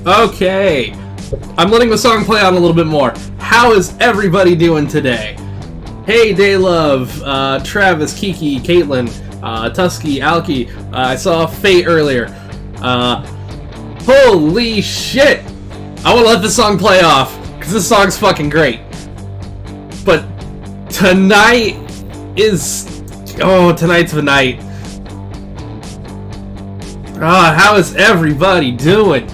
Okay, I'm letting the song play on a little bit more. How is everybody doing today? Hey, Daylove, Travis, Kiki, Caitlin, Tusky, Alki. I saw Fate earlier. Holy shit! I want to let this song play off, because this song's fucking great. But tonight is... Oh, tonight's the night. Ah, how is everybody doing?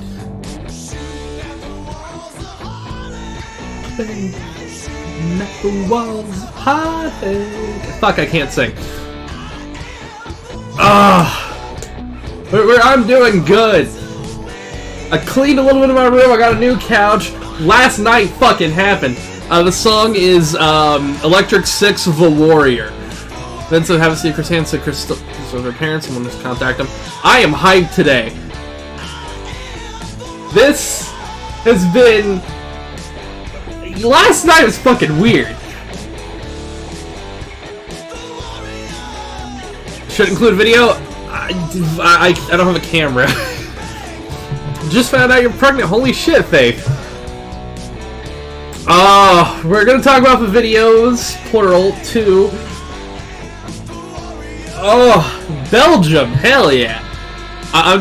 Fuck, I can't sing. I'm doing good. I cleaned a little bit of my room. I got a new couch. Last night fucking happened. The song is Electric Six The Warrior. Vincent have a secret hand to Crystal, so their parents, someone just contact them. I am hyped today. This has been... Last night was fucking weird. Should include a video? I don't have a camera. Just found out you're pregnant. Holy shit, Faith. We're gonna talk about the videos, plural, too. Oh, Belgium, hell yeah. I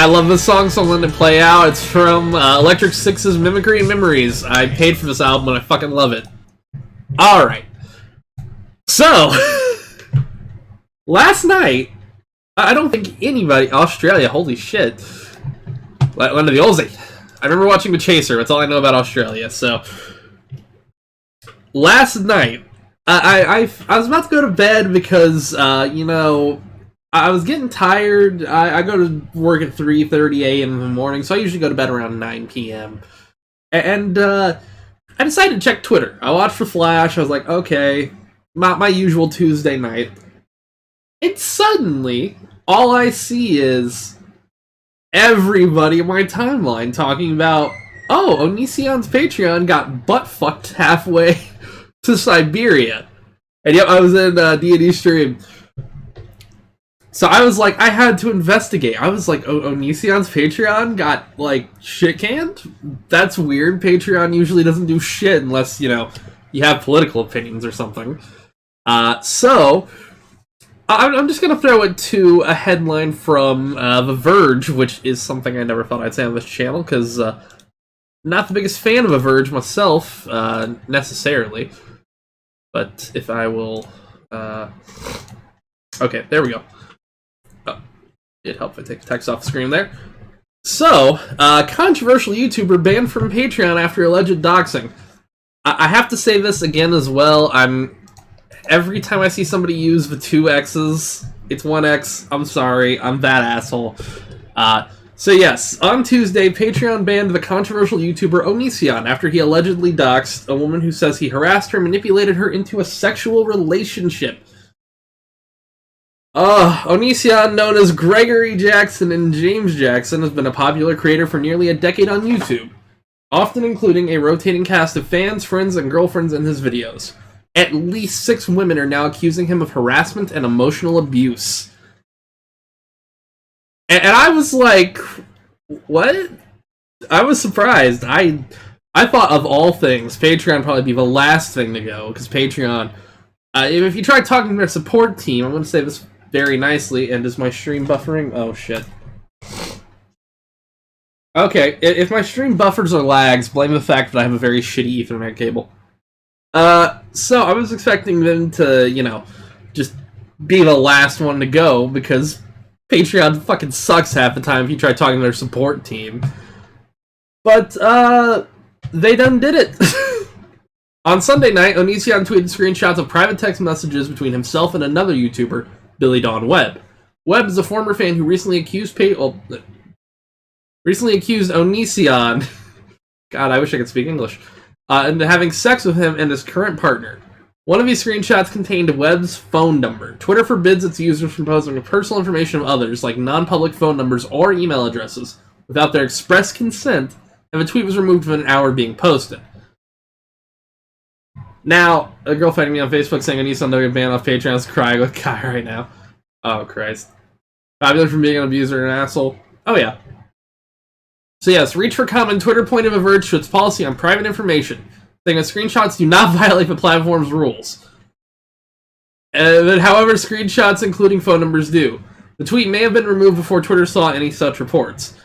love this song, so I'm letting it play out. It's from Electric Six's Mimicry and Memories. I paid for this album and I fucking love it. Alright. So, last night, I don't think anybody... Australia, holy shit. Land of the Aussie. I remember watching The Chaser, that's all I know about Australia, so... Last night, I was about to go to bed because, you know... I was getting tired. I go to work at 3:30 a.m. in the morning, so I usually go to bed around 9 p.m. And I decided to check Twitter. I watched The Flash. I was like, okay, my usual Tuesday night. And suddenly, all I see is everybody in my timeline talking about, oh, Oniisan's Patreon got butt-fucked halfway to Siberia. And yep, I was in D&D stream. So I was like, I had to investigate. I was like, oh, Oniisan's Patreon got, like, shit-canned? That's weird. Patreon usually doesn't do shit unless, you know, you have political opinions or something. So, I'm just going to throw it to a headline from The Verge, which is something I never thought I'd say on this channel, because not the biggest fan of The Verge myself, necessarily. But if I will... Okay, there we go. It'd help if I take the text off the screen there. So, controversial YouTuber banned from Patreon after alleged doxing. I have to say this again as well. Every time I see somebody use the two X's, it's one X. I'm sorry, I'm that asshole. So yes, on Tuesday, Patreon banned the controversial YouTuber Oniisan after he allegedly doxed a woman who says he harassed her, manipulated her into a sexual relationship. Oniisan, known as Gregory Jackson and James Jackson, has been a popular creator for nearly a decade on YouTube, often including a rotating cast of fans, friends, and girlfriends in his videos. At least 6 women are now accusing him of harassment and emotional abuse. And I was like, what? I was surprised. I thought of all things, Patreon would probably be the last thing to go, because Patreon, if you try talking to their support team, I'm going to say this very nicely, and is my stream buffering? Oh, shit. Okay, if my stream buffers or lags, blame the fact that I have a very shitty Ethernet cable. So I was expecting them to, you know, just be the last one to go, because Patreon fucking sucks half the time if you try talking to their support team. But, they done did it. On Sunday night, Oniisan tweeted screenshots of private text messages between himself and another YouTuber, Billy Dawn Webb. Webb is a former fan who recently accused Oniisan, God, I wish I could speak English, and having sex with him and his current partner. One of these screenshots contained Webb's phone number. Twitter forbids its users from posting personal information of others, like non-public phone numbers or email addresses, without their express consent, and the tweet was removed within an hour being posted. Now, a girl fighting me on Facebook saying Oniisan don't get banned off Patreon is crying with Kai right now. Oh, Christ. Popular from being an abuser and an asshole. Oh, yeah. So yes, Reach for Comment Twitter point of averge to its policy on private information, saying that screenshots do not violate the platform's rules. However, screenshots including phone numbers do. The tweet may have been removed before Twitter saw any such reports.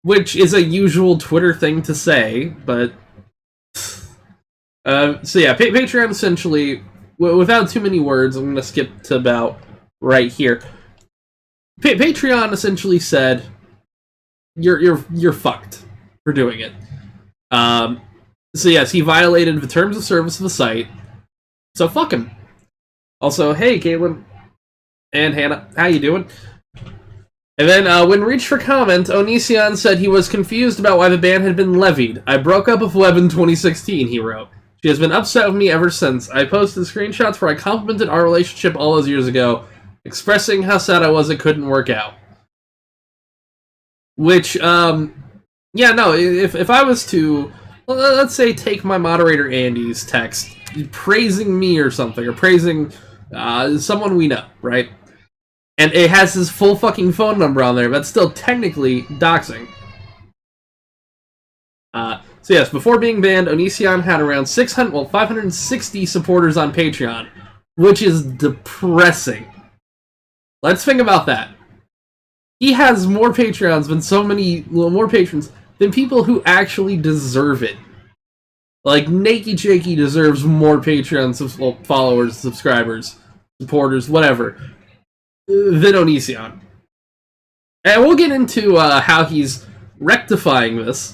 Which is a usual Twitter thing to say, but... so yeah, Patreon essentially, without too many words, I'm going to skip to about right here. Patreon essentially said, you're fucked for doing it. So yes, he violated the terms of service of the site, so fuck him. Also, hey, Caitlin and Hannah, how you doing? And then, when reached for comment, Oniisan said he was confused about why the ban had been levied. I broke up with Web in 2016, he wrote. She has been upset with me ever since. I posted screenshots where I complimented our relationship all those years ago, expressing how sad I was it couldn't work out. Which, yeah, no, if I was to, let's say, take my moderator Andy's text, praising me or something, or praising someone we know, right? And it has his full fucking phone number on there, but still technically doxing. So yes, before being banned, Oniisan had around 560 supporters on Patreon, which is depressing. Let's think about that. He has more Patreons more patrons than people who actually deserve it. Like, Nakey Jakey deserves more Patreon followers, subscribers, supporters, whatever, than Oniisan. And we'll get into how he's rectifying this.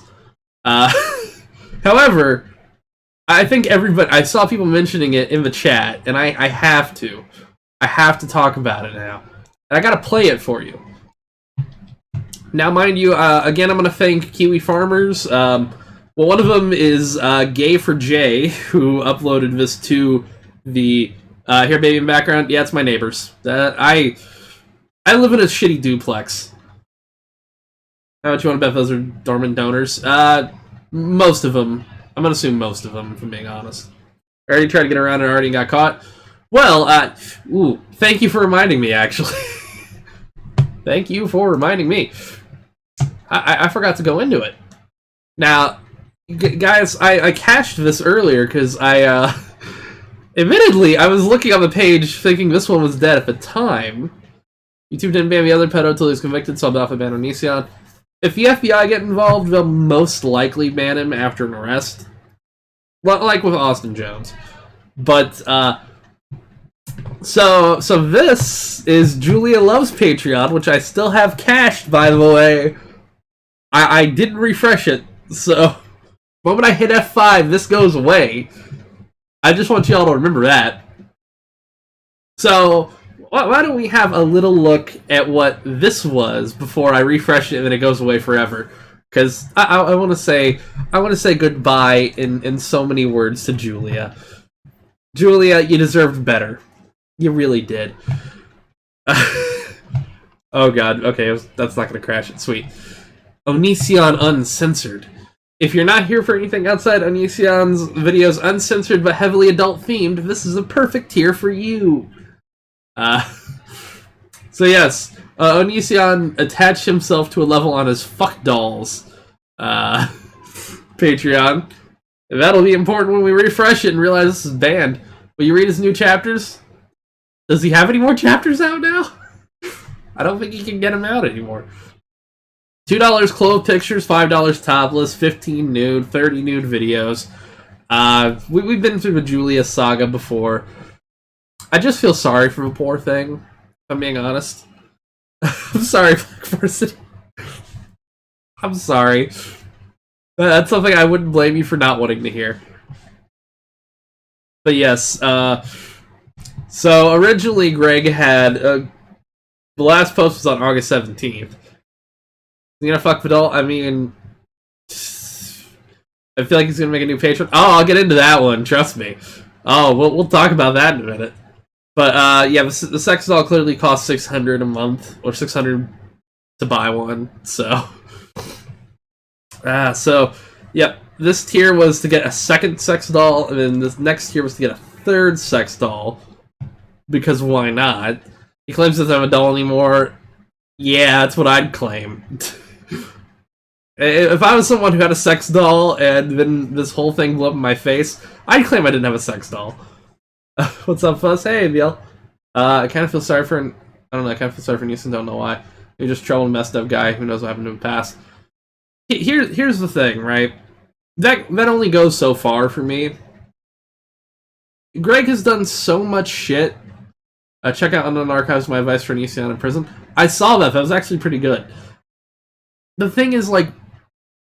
However, I think I saw people mentioning it in the chat, and I have to talk about it now. And I gotta play it for you. Now, mind you, again, I'm gonna thank Kiwi Farmers. Well, one of them is Gay for Jay, who uploaded this to the here, baby, in the background. Yeah, it's my neighbors. I live in a shitty duplex. How much you want to bet those are dormant donors? Most of them. I'm gonna assume most of them, if I'm being honest. I already tried to get around and already got caught. Well, thank you for reminding me, actually. Thank you for reminding me. I forgot to go into it. Now, guys, I cached this earlier because admittedly, I was looking on the page thinking this one was dead at the time. YouTube didn't ban the other pedo until he was convicted, so I'm off to ban Oniisan. If the FBI get involved, they'll most likely ban him after an arrest. Like with Austin Jones. But, so this is Julia Love's Patreon, which I still have cached, by the way. I didn't refresh it, so the moment I hit F5, this goes away. I just want y'all to remember that. So, why don't we have a little look at what this was before I refresh it and then it goes away forever? Because I want to say goodbye in so many words to Julia. Julia, you deserved better. You really did. Oh god, okay, that's not going to crash it. Sweet. Oniisan Uncensored. If you're not here for anything outside Oniisan's videos uncensored but heavily adult themed, this is a perfect tier for you. So yes, Oniisan attached himself to a level on his Fuck Dolls Patreon. And that'll be important when we refresh it and realize this is banned. Will you read his new chapters? Does he have any more chapters out now? I don't think he can get them out anymore. $2 clothed pictures, $5 topless, 15 nude, 30 nude videos. We've been through the Julia saga before. I just feel sorry for the poor thing, if I'm being honest. I'm sorry, Black Varsity. I'm sorry. That's something I wouldn't blame you for not wanting to hear. But yes, so originally Greg had, the last post was on August 17th. You gonna fuck Vidal? I mean, I feel like he's gonna make a new patron. Oh, I'll get into that one. Trust me. Oh, we'll talk about that in a minute. But yeah, the sex doll clearly costs $600 a month or $600 to buy one. So, so yep. This tier was to get a second sex doll, and then this next tier was to get a third sex doll. Because why not? He claims he doesn't have a doll anymore. Yeah, that's what I'd claim. If I was someone who had a sex doll and then this whole thing blew up in my face, I'd claim I didn't have a sex doll. What's up, Fuzz? Hey, Biel. I kind of feel sorry for... I don't know, I kind of feel sorry for Oniisan, don't know why. You're just troubled, messed up guy. Who knows what happened to him in the past. Here's the thing, right? That only goes so far for me. Greg has done so much shit. Check out Unknown Archives, my advice for Oniisan in prison. I saw that. That was actually pretty good. The thing is, like,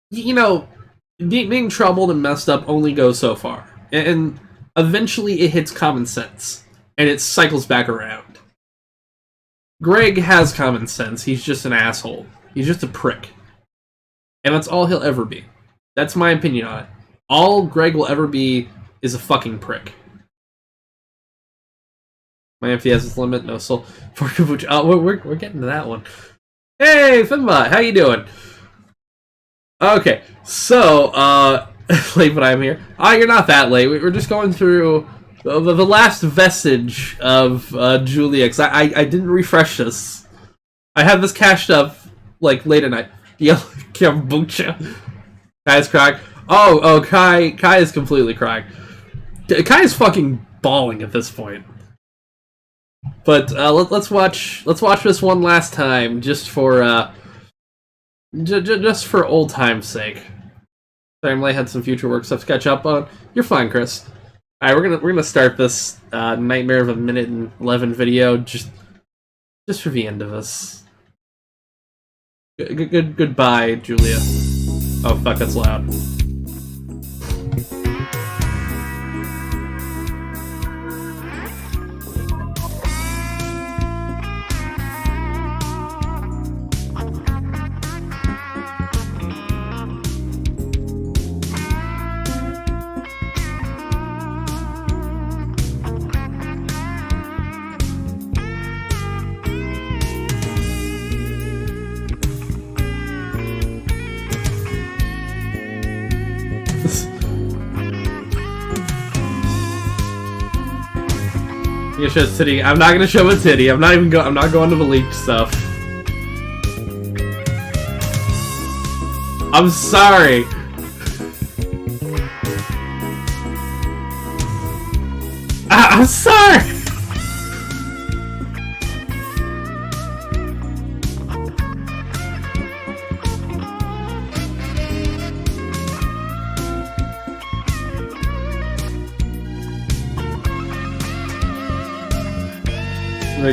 you know, being troubled and messed up only goes so far. And eventually it hits common sense. And it cycles back around. Greg has common sense. He's just an asshole. He's just a prick. And that's all he'll ever be. That's my opinion on it. All Greg will ever be is a fucking prick. My empty has its limit, no soul. Oh, we're getting to that one. Hey, Finbot, how you doing? Okay, so, late but I'm here. You're not that late. We're just going through the last vestige of Julia, because I didn't refresh this. I had this cached up, like, late at night. Yo, kombucha. Kai's crying. Oh, Kai is completely crying. Kai is fucking bawling at this point. But let's watch this one last time, just for just for old time's sake. Sorry, I had some future work stuff to catch up on. You're fine, Chris. All right, we're gonna start this nightmare of a minute and 11 video just for the end of us. Goodbye, Julia. Oh fuck, that's loud. I'm gonna show a titty. I'm not gonna show a titty. I'm not going to the leaked stuff. I'm sorry. I'm sorry.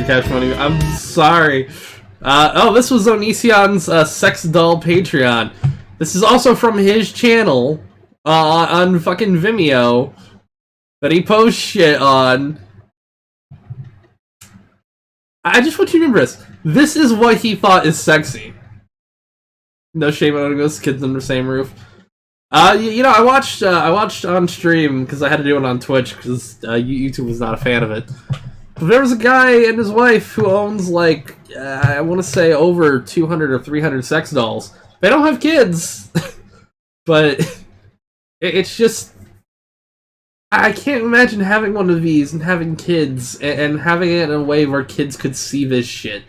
Cash money. I'm sorry. Oh, this was Oniisan's sex doll Patreon. This is also from his channel on fucking Vimeo that he posts shit on. I just want you to remember this. This is what he thought is sexy. No shame on those kids under the same roof. You know, I watched on stream because I had to do it on Twitch because YouTube was not a fan of it. There was a guy and his wife who owns, like, I want to say over 200 or 300 sex dolls. They don't have kids, but it's just... I can't imagine having one of these and having kids and having it in a way where kids could see this shit.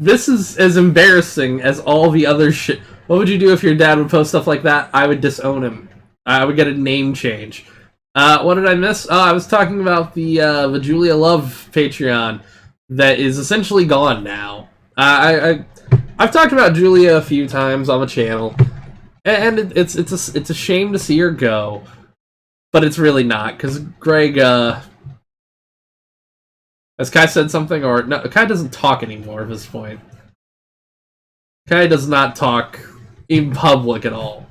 This is as embarrassing as all the other shit. What would you do if your dad would post stuff like that? I would disown him. I would get a name change. What did I miss? Oh, I was talking about the Julia Love Patreon that is essentially gone now. I've talked about Julia a few times on the channel, and it's a shame to see her go, but it's really not because Greg, has Kai said something or no? Kai doesn't talk anymore at this point. Kai does not talk in public at all.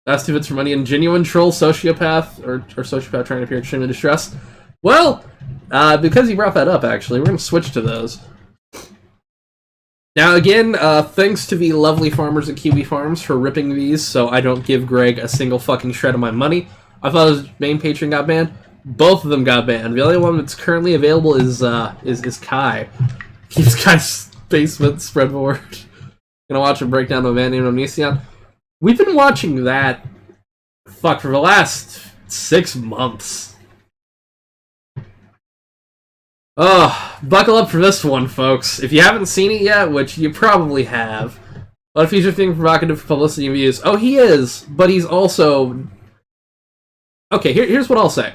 Asked if it's for money and genuine troll sociopath or sociopath trying to appear extremely distressed. Well, because you brought that up, actually, we're going to switch to those. Now, again, thanks to the lovely farmers at Kiwi Farms for ripping these so I don't give Greg a single fucking shred of my money. I thought his main patron got banned. Both of them got banned. The only one that's currently available is Kai. Keeps Kai's basement spreadboard. Gonna watch a breakdown of a man named Oniisan. We've been watching that, for the last 6 months. Oh, buckle up for this one, folks. If you haven't seen it yet, which you probably have, what if he's just being provocative for publicity and views? Oh, he is, but he's also... Okay, here's what I'll say.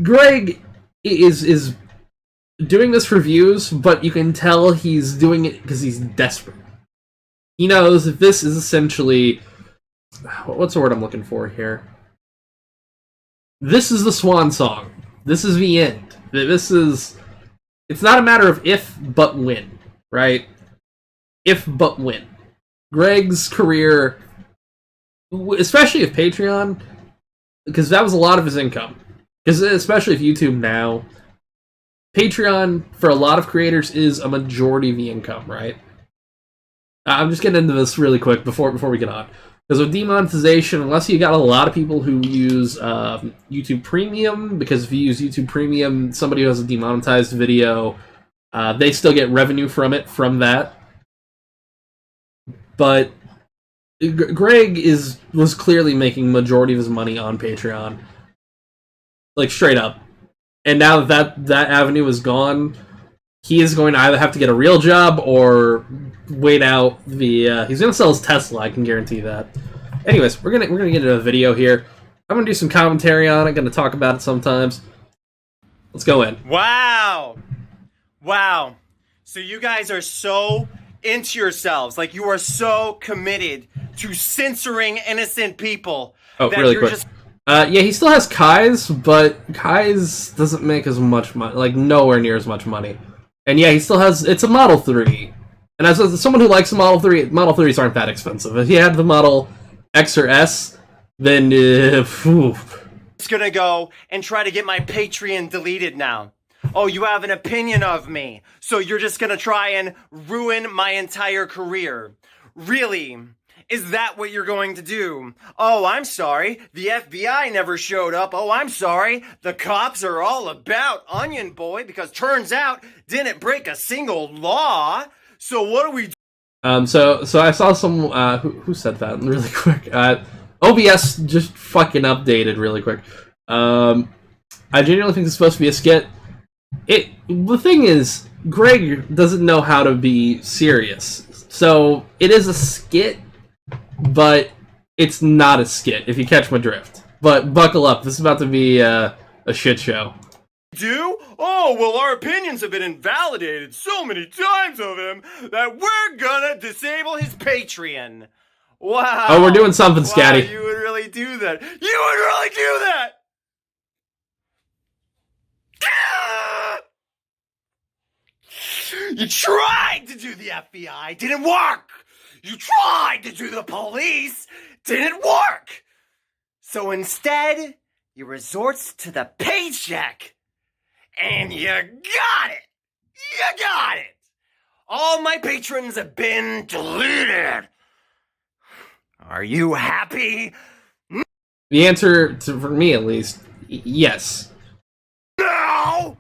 Greg is doing this for views, but you can tell he's doing it because he's desperate. He knows that this is essentially... What's the word I'm looking for here? This is the swan song. This is the end. This is... It's not a matter of if, but when, right? If, but when. Greg's career, especially if Patreon, because that was a lot of his income. Because especially if YouTube now, Patreon, for a lot of creators, is a majority of the income, right? I'm just getting into this really quick before we get on. Because with demonetization, unless you got a lot of people who use YouTube Premium, because if you use YouTube Premium, somebody who has a demonetized video, they still get revenue from it, from that. But Greg was clearly making majority of his money on Patreon. Like, straight up. And now that avenue is gone, he is going to either have to get a real job or wait out the... he's going to sell his Tesla, I can guarantee that. Anyways, we're gonna get into a video here. I'm going to do some commentary on it, going to talk about it sometimes. Let's go in. Wow. Wow. So you guys are so into yourselves. Like, you are so committed to censoring innocent people. Oh, really quick. Yeah, he still has Kai's, but Kai's doesn't make as much money. Like, nowhere near as much money. And yeah, he still has... It's a Model 3. And as someone who likes a Model 3, Model 3s aren't that expensive. If he had the Model X or S, then... It's gonna go and try to get my Patreon deleted now. Oh, you have an opinion of me, so you're just gonna try and ruin my entire career. Really? Is that what you're going to do? Oh, I'm sorry. The FBI never showed up. Oh, I'm sorry. The cops are all about Onion Boy because turns out didn't break a single law. So what do we do? So I saw some, who said that really quick? OBS just fucking updated really quick. I genuinely think it's supposed to be a skit. The thing is, Greg doesn't know how to be serious. So it is a skit, but it's not a skit, if you catch my drift. But buckle up, this is about to be a shit show. Do? Oh, well, our opinions have been invalidated so many times of him that we're gonna disable his Patreon. Wow. Oh, we're doing something, Scatty. Wow, you would really do that. You would really do that! You tried to do the FBI, didn't work! You tried to do the police, didn't work! So instead, you resort to the paycheck. And you got it! You got it! All my patrons have been deleted. Are you happy? The answer, for me at least, yes. No!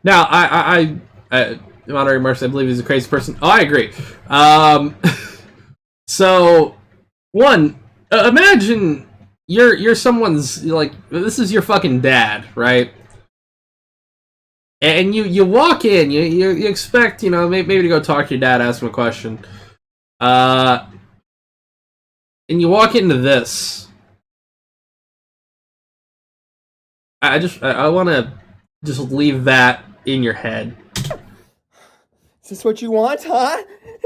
Now, I Monterey Mercy, I believe he's a crazy person. Oh, I agree. So, one, imagine you're someone's, like, this is your fucking dad, right? And you walk in, you expect, you know, maybe to go talk to your dad, ask him a question. And you walk into this. I want to just leave that in your head. Is this what you want, huh?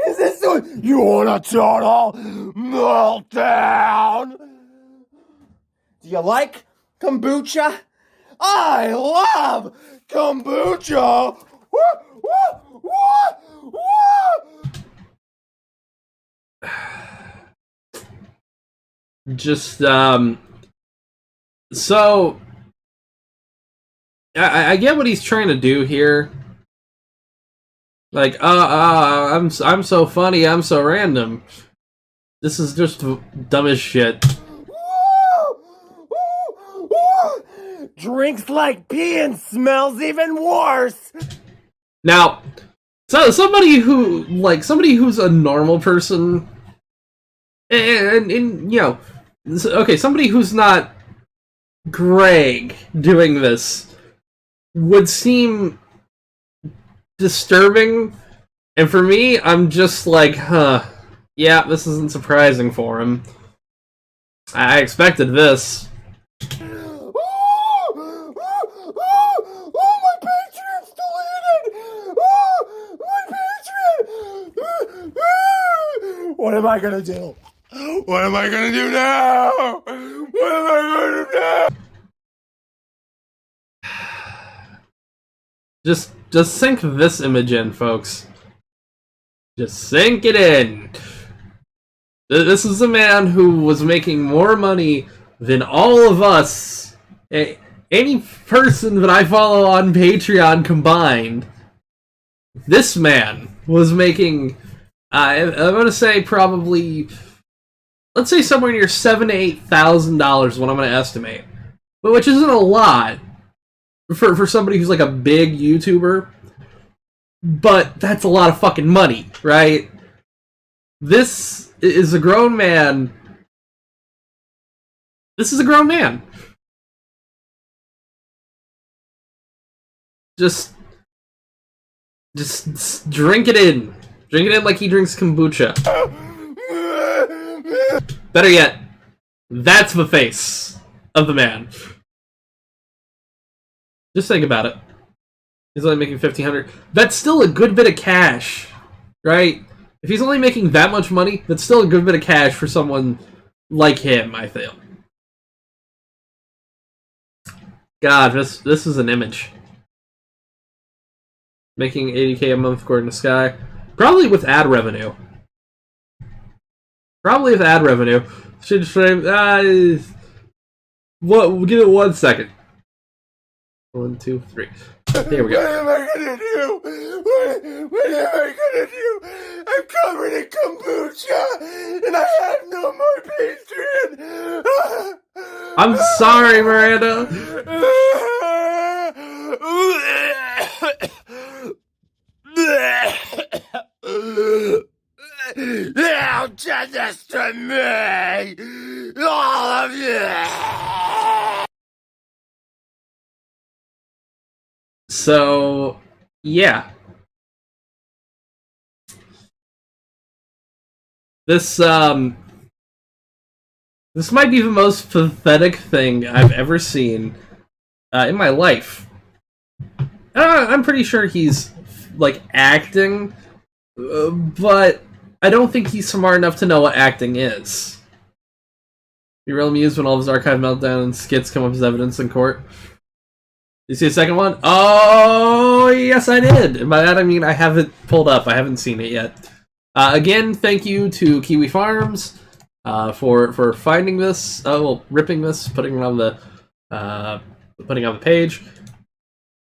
Is this what you want a total meltdown? Do you like kombucha? I love kombucha! Woo, woo, woo, woo. Just, so... I get what he's trying to do here. Like, I'm so funny, I'm so random. This is just dumb as shit. Drinks like pee and smells even worse. Now, so somebody who's a normal person And okay, somebody who's not Greg doing this would seem disturbing, and for me, I'm just like, huh, yeah, this isn't surprising for him. I expected this. Oh, my Patreon's deleted! My Patreon! What am I gonna do? What am I gonna do now? What am I gonna do now? Just sink this image in, folks. Just sink it in. This is a man who was making more money than all of us. Any person that I follow on Patreon combined. This man was making, I'm going to say probably, let's say somewhere near $7,000 to $8,000 what I'm going to estimate. But which isn't a lot for somebody who's like a big YouTuber. But that's a lot of fucking money, right? This is a grown man. This is a grown man. Just drink it in. Drink it in like he drinks kombucha. Better yet, that's the face of the man. Just think about it. He's only making $1,500. That's still a good bit of cash, right? If he's only making that much money, that's still a good bit of cash for someone like him, I feel. God, this is an image. Making $80K a month according to Sky. Probably with ad revenue. Probably with ad revenue. Should frame. What? Give it 1 second. 1, 2, 3. There we go. What am I gonna do? What am I gonna do? I'm covered in kombucha, and I have no more Patreon. I'm sorry, Miranda. Now do this to me, all of you. So, yeah. This might be the most pathetic thing I've ever seen in my life. I'm pretty sure he's, like, acting, but I don't think he's smart enough to know what acting is. Be real amused when all of his archive meltdown and skits come up as evidence in court. You see a second one? Oh, yes, I did. And by that, I mean I have it pulled up. I haven't seen it yet. Again, thank you to Kiwi Farms for finding this. Ripping this, putting it on the page.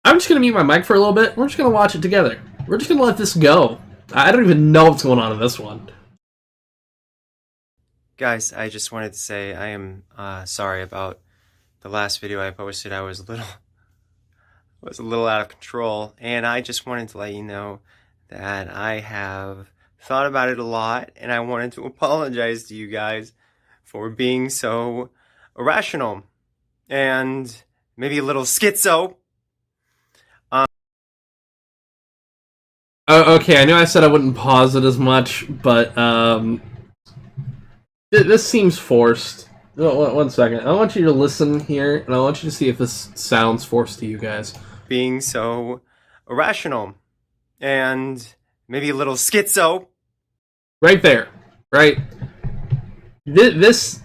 I'm just gonna mute my mic for a little bit. We're just gonna watch it together. We're just gonna let this go. I don't even know what's going on in this one. Guys, I just wanted to say I am sorry about the last video I posted. I was a little out of control, and I just wanted to let you know that I have thought about it a lot, and I wanted to apologize to you guys for being so irrational and maybe a little schizo. Okay, I know I said I wouldn't pause it as much, but this seems forced. 1 second. I want you to listen here, and I want you to see if this sounds forced to you guys. Being so irrational and maybe a little schizo. Right there. Right? This...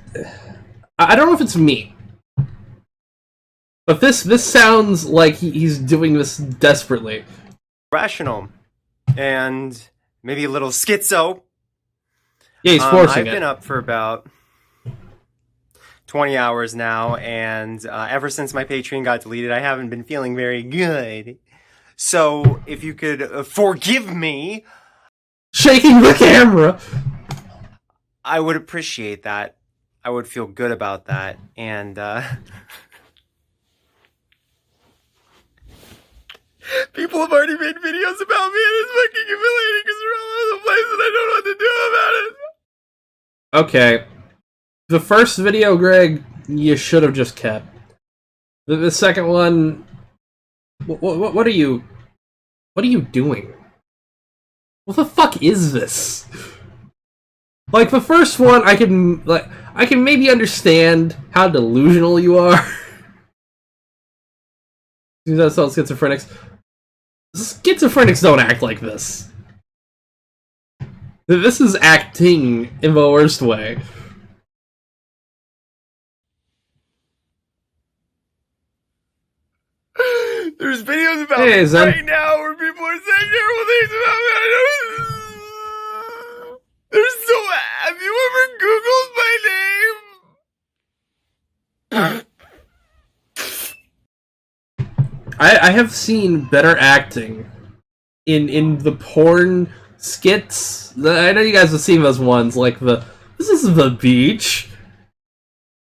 I don't know if it's me, but this sounds like he's doing this desperately. Rational and maybe a little schizo. Yeah, he's forcing it. I've been up for about 20 hours now, and ever since my Patreon got deleted, I haven't been feeling very good. So, if you could forgive me... Shaking the camera! I would appreciate that. I would feel good about that, and people have already made videos about me, and it's fucking humiliating because they're all over the place, and I don't know what to do about it. Okay. The first video, Greg, you should have just kept. The second one, what are you? What are you doing? What the fuck is this? Like the first one, I can maybe understand how delusional you are. That's all schizophrenics. Schizophrenics don't act like this. This is acting in the worst way. There's videos about Hey, me Zen. right now where people are saying terrible things about me. There's so. Have you ever Googled my name? I have seen better acting in the porn skits. I know you guys have seen those ones, like this is the beach.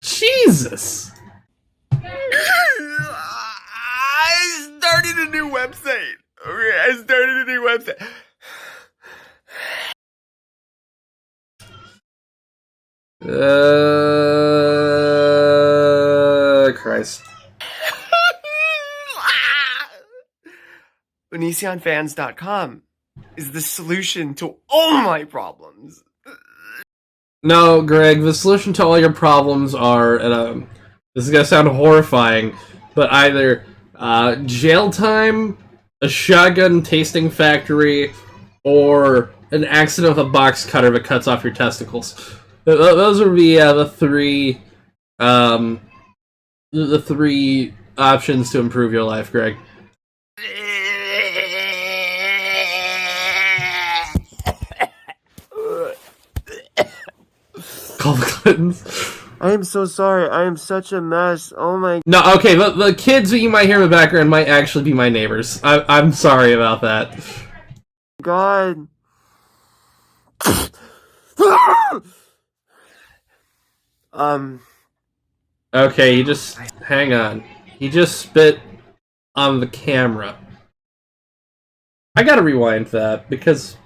Jesus. I started a new website. Okay, I started a new website. Christ. Oniisanfans.com is the solution to all my problems. No, Greg, the solution to all your problems are, this is gonna sound horrifying, but either jail time, a shotgun tasting factory, or an accident with a box cutter that cuts off your testicles. Those would be the three options to improve your life, Greg. Call the Clintons. I am so sorry. I am such a mess. Oh my No, okay, the kids that you might hear in the background might actually be my neighbors. I'm sorry about that. god. Okay, you just hang on. He just spit on the camera. I gotta rewind that because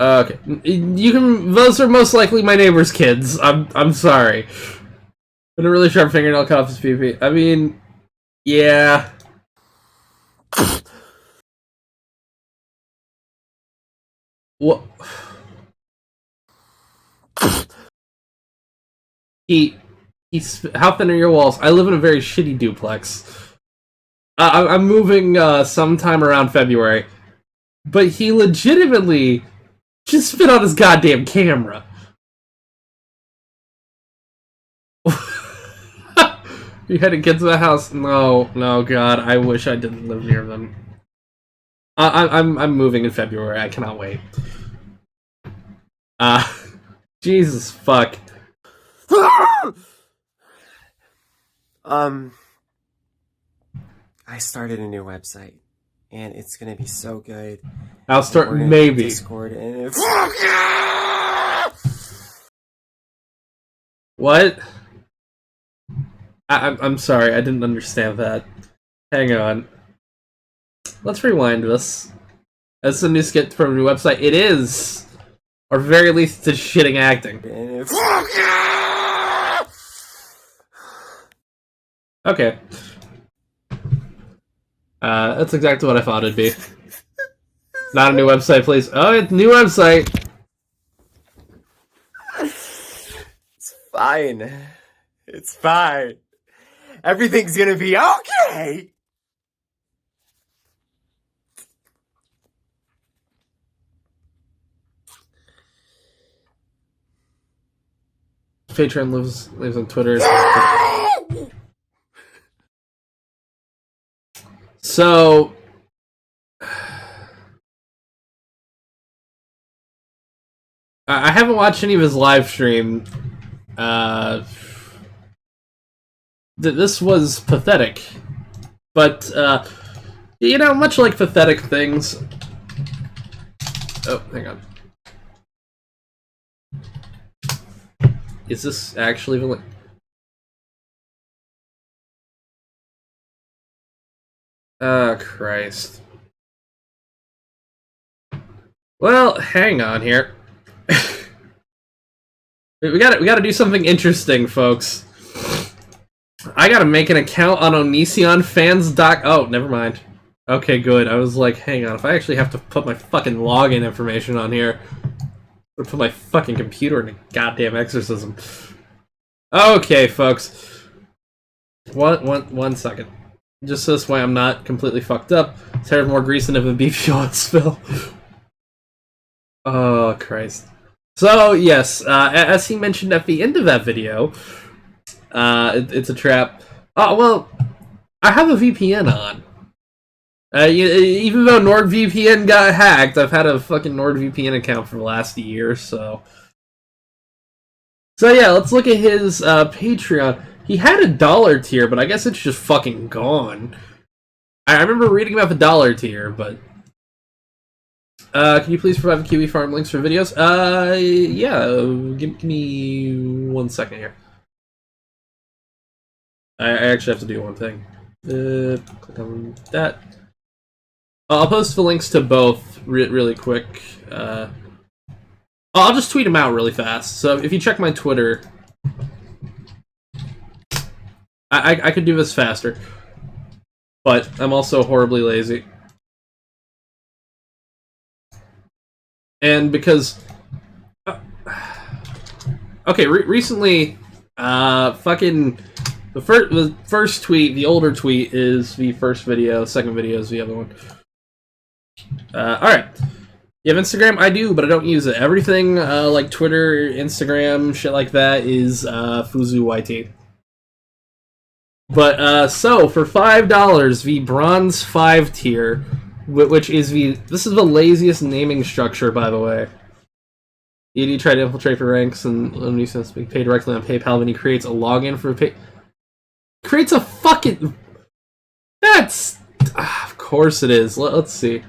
okay, you can. Those are most likely my neighbor's kids. I'm sorry. But a really sharp fingernail cut off his pee. I mean, yeah. What? He's how thin are your walls? I live in a very shitty duplex. I'm moving sometime around February, but he legitimately just spit on his goddamn camera. You had to get to the house. No, God, I wish I didn't live near them. I'm moving in February. I cannot wait. Jesus fuck. I started a new website, and it's gonna be so good. I'll start maybe. Discord and it's... What? I'm sorry, I didn't understand that. Hang on. Let's rewind this. That's a new skit from a new website. It is! Or very least, it's shitting acting. Okay. That's exactly what I thought it'd be. Not a new website, please. Oh, it's a new website! It's fine. It's fine. Everything's gonna be okay! Patreon lives on Twitter. So... I haven't watched any of his live stream. This was pathetic. But, you know, much like pathetic things... Oh, hang on. Is this actually the... Oh, Christ. Well, hang on here. we gotta do something interesting, folks. I gotta make an account on Oniisan fans. Oh, never mind. Okay, good. I was like, hang on. If I actually have to put my fucking login information on here, I'll put my fucking computer in a goddamn exorcism. Okay, folks. One second. Just this way I'm not completely fucked up. Tired of more grease and of a beef oil spill. Oh, Christ. So, yes, as he mentioned at the end of that video, it's a trap. Oh, well, I have a VPN on. Even though NordVPN got hacked, I've had a fucking NordVPN account for the last year, so... So yeah, let's look at his Patreon. He had a dollar tier, but I guess it's just fucking gone. I remember reading about the dollar tier, but... can you please provide the Kiwi Farm links for videos? Yeah, give me 1 second here. I actually have to do one thing. Click on that. I'll post the links to both really quick. I'll just tweet them out really fast. So if you check my Twitter, I could do this faster, but I'm also horribly lazy. And because, okay, recently, fucking the first tweet, the older tweet is the first video. Second video is the other one. All right. You have Instagram? I do, but I don't use it. Everything like Twitter, Instagram, shit like that is FuzuYT. But so for $5, the Bronze 5 tier, which is this is the laziest naming structure, by the way. ED tried to infiltrate for ranks and Oniisan being paid directly on PayPal, then he creates a login for creates a fucking... That's... of course it is. Let's see.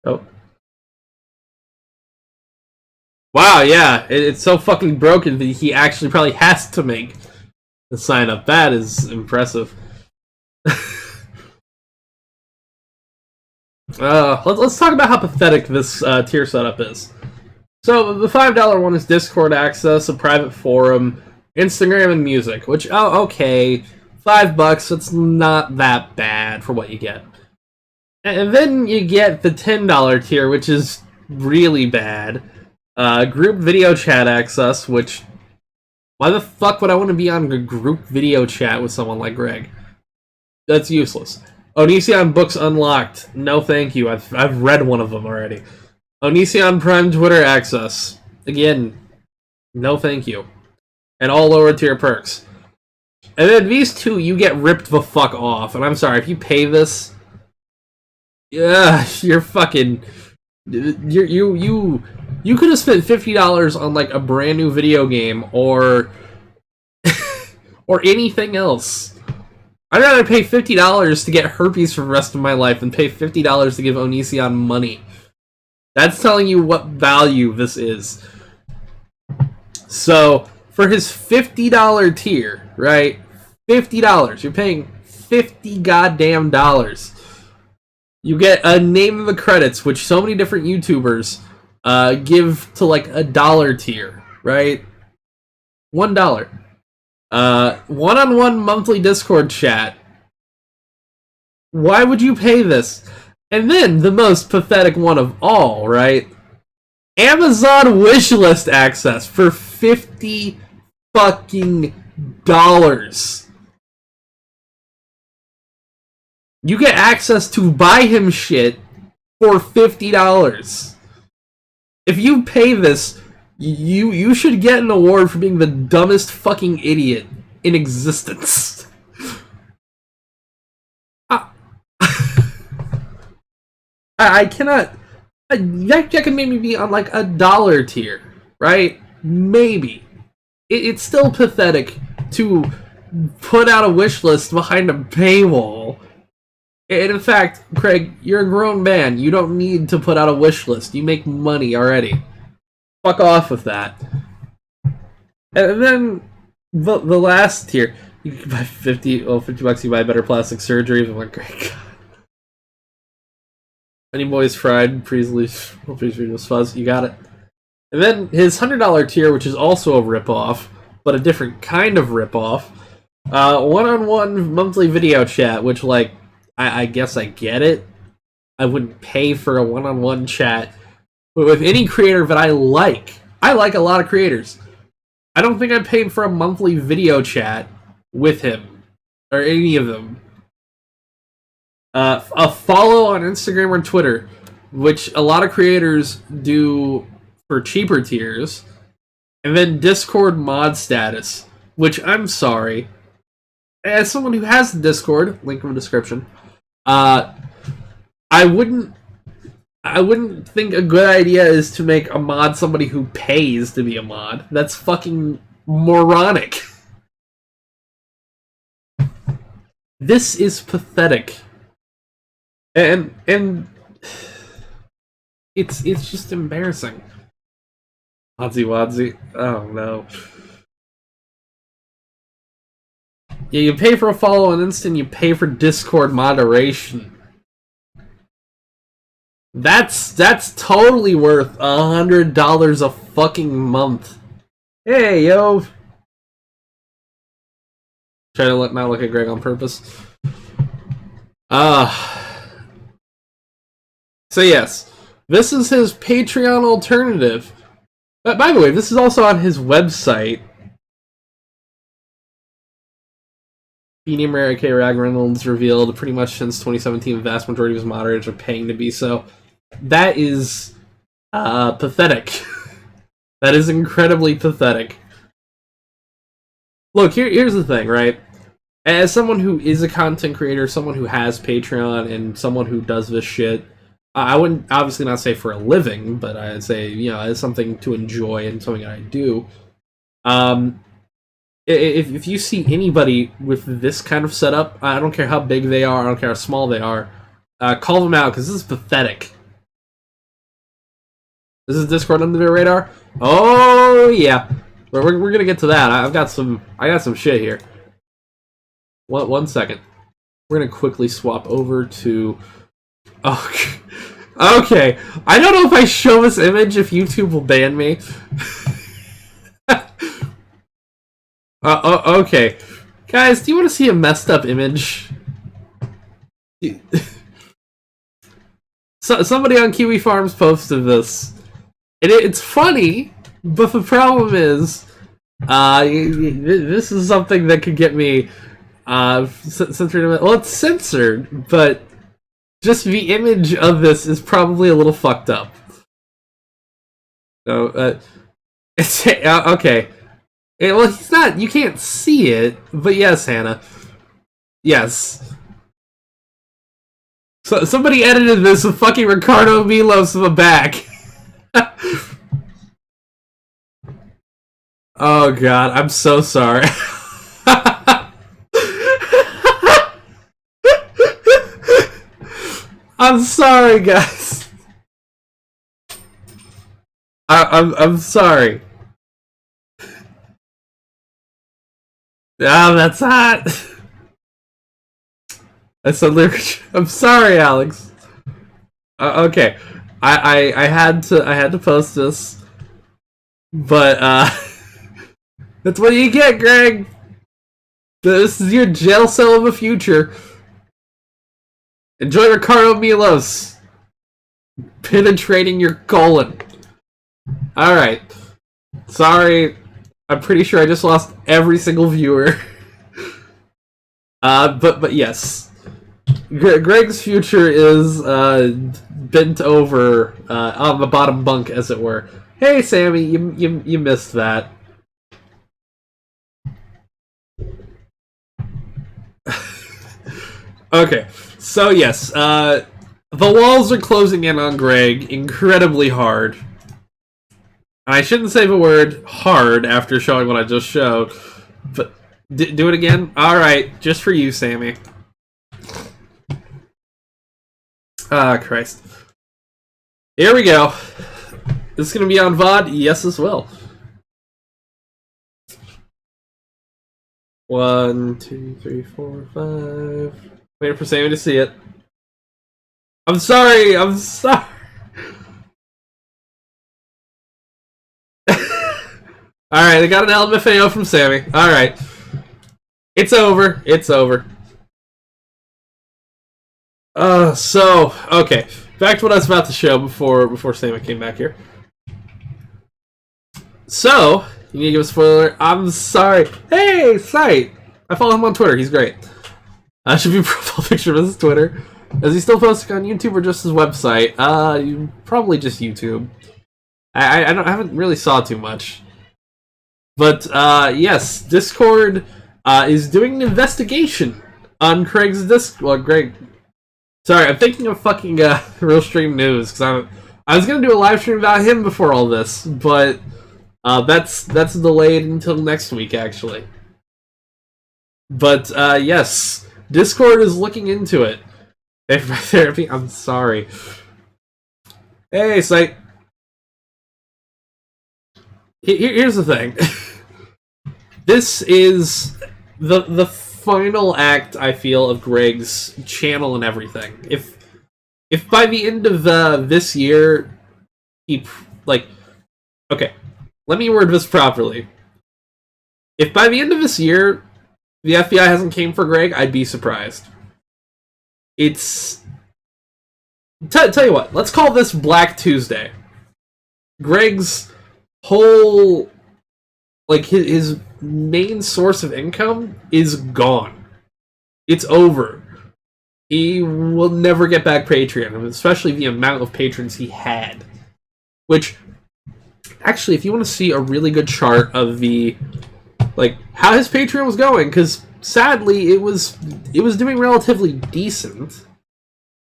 Oh. Wow, yeah. It's so fucking broken that he actually probably has to make the sign up. That is impressive. Let's talk about how pathetic this tier setup is. So, the $5 one is Discord access, a private forum, Instagram, and music, which, oh, okay, $5, it's not that bad for what you get. And then you get the $10 tier, which is really bad. Group video chat access, which... Why the fuck would I want to be on a group video chat with someone like Greg? That's useless. Oniisan books unlocked. No thank you. I've read one of them already. Oniisan Prime Twitter access. Again, no thank you. And all lower tier perks. And then these two, you get ripped the fuck off. And I'm sorry, if you pay this... Yeah, you're fucking... You could have spent $50 on like a brand new video game or or anything else. I'd rather pay $50 to get herpes for the rest of my life than pay $50 to give Oniisan money. That's telling you what value this is. So, for his $50 tier, right? $50. You're paying $50 goddamn dollars. You get a name of the credits, which so many different YouTubers give to like a dollar tier, right? $1. One-on-one monthly Discord chat. Why would you pay this? And then the most pathetic one of all, right? Amazon wishlist access for $50 fucking dollars. You get access to buy him shit for $50. If you pay this, you should get an award for being the dumbest fucking idiot in existence. I cannot... That can maybe be on like a dollar tier, right? Maybe. It's still pathetic to put out a wish list behind a paywall. And in fact, Craig, you're a grown man. You don't need to put out a wish list. You make money already. Fuck off with that. And then the last tier, you can buy $50 bucks. You buy better plastic surgery. I'm like, great God. Any boys fried, please leave just fuzz. You got it. And then his $100 tier, which is also a ripoff, but a different kind of ripoff. One-on-one monthly video chat, which, like, I guess I get it. I wouldn't pay for a one-on-one chat with any creator that I like. I like a lot of creators. I don't think I paid for a monthly video chat with him or any of them. A follow on Instagram or Twitter, which a lot of creators do for cheaper tiers, and then Discord mod status, which I'm sorry, as someone who has the Discord, link in the description, I wouldn't think a good idea is to make a mod somebody who pays to be a mod. That's fucking moronic. This is pathetic. And it's just embarrassing. Wadsy Wadsy. Oh no. Yeah, you pay for a follow on Instant, you pay for Discord moderation. That's totally worth $100 a fucking month. Hey, yo. Try to not look at Greg on purpose. So yes, this is his Patreon alternative. But by the way, this is also on his website. Beanie Mary K. Rag Reynolds revealed pretty much since 2017 the vast majority of his moderators are paying to be so. That is pathetic. That is incredibly pathetic. Look, here's the thing, right? As someone who is a content creator, someone who has Patreon, and someone who does this shit, I wouldn't obviously not say for a living, but I'd say, you know, it's something to enjoy and something I do. If you see anybody with this kind of setup, I don't care how big they are, I don't care how small they are, call them out, because this is pathetic. This is Discord under the radar? Oh, yeah. We're gonna get to that. I got some shit here. One second. We're gonna quickly swap over to... Oh, okay. I don't know if I show this image if YouTube will ban me. Okay. Guys, do you want to see a messed up image? Somebody on Kiwi Farms posted this. It's funny, but the problem is, this is something that could get me censored. Well, it's censored, but just the image of this is probably a little fucked up. So, it's okay. Well, he's not. You can't see it, but yes, Hannah. Yes. So somebody edited this with fucking Ricardo Milos in the back. Oh god, I'm so sorry. I'm sorry, guys. I'm sorry. Ah, that's hot. That's a lyric. I'm sorry, Alex. Okay, I had to post this, but that's what you get, Greg. This is your jail cell of the future. Enjoy Ricardo Milos penetrating your colon. All right. Sorry. I'm pretty sure I just lost every single viewer. But yes. Greg's future is bent over on the bottom bunk, as it were. Hey, Sammy, you missed that. Okay, so yes, the walls are closing in on Greg incredibly hard. I shouldn't say the word hard after showing what I just showed, but do it again? Alright, just for you, Sammy. Ah, Christ. Here we go. This is going to be on VOD? Yes, as well. 1, 2, 3, 4, 5. Waiting for Sammy to see it. I'm sorry. I'm sorry. All right, I got an LMFAO from Sammy. All right, it's over. It's over. So okay, back to what I was about to show before Sammy came back here. So you need to give a spoiler. I'm sorry. Hey, Sight. I follow him on Twitter. He's great. Should be a profile picture of his Twitter. Is he still posting on YouTube or just his website? Probably just YouTube. I haven't really saw too much. But, yes, Discord, is doing an investigation on Craig's Well, Greg... Sorry, I'm thinking of fucking, Real Stream News, because I was gonna do a live stream about him before all this, but, that's delayed until next week, actually. But, yes, Discord is looking into it. Therapy, I'm sorry. Hey, Sight. Here's the thing. This is the final act, I feel, of Greg's channel and everything. If by the end of this year, okay, let me word this properly. If by the end of this year, the FBI hasn't came for Greg, I'd be surprised. It's... Tell you what, let's call this Black Tuesday. Greg's whole... his main source of income is gone. It's over. He will never get back Patreon, especially the amount of patrons he had. Which, actually, if you want to see a really good chart of the, how his Patreon was going, because sadly, it was doing relatively decent.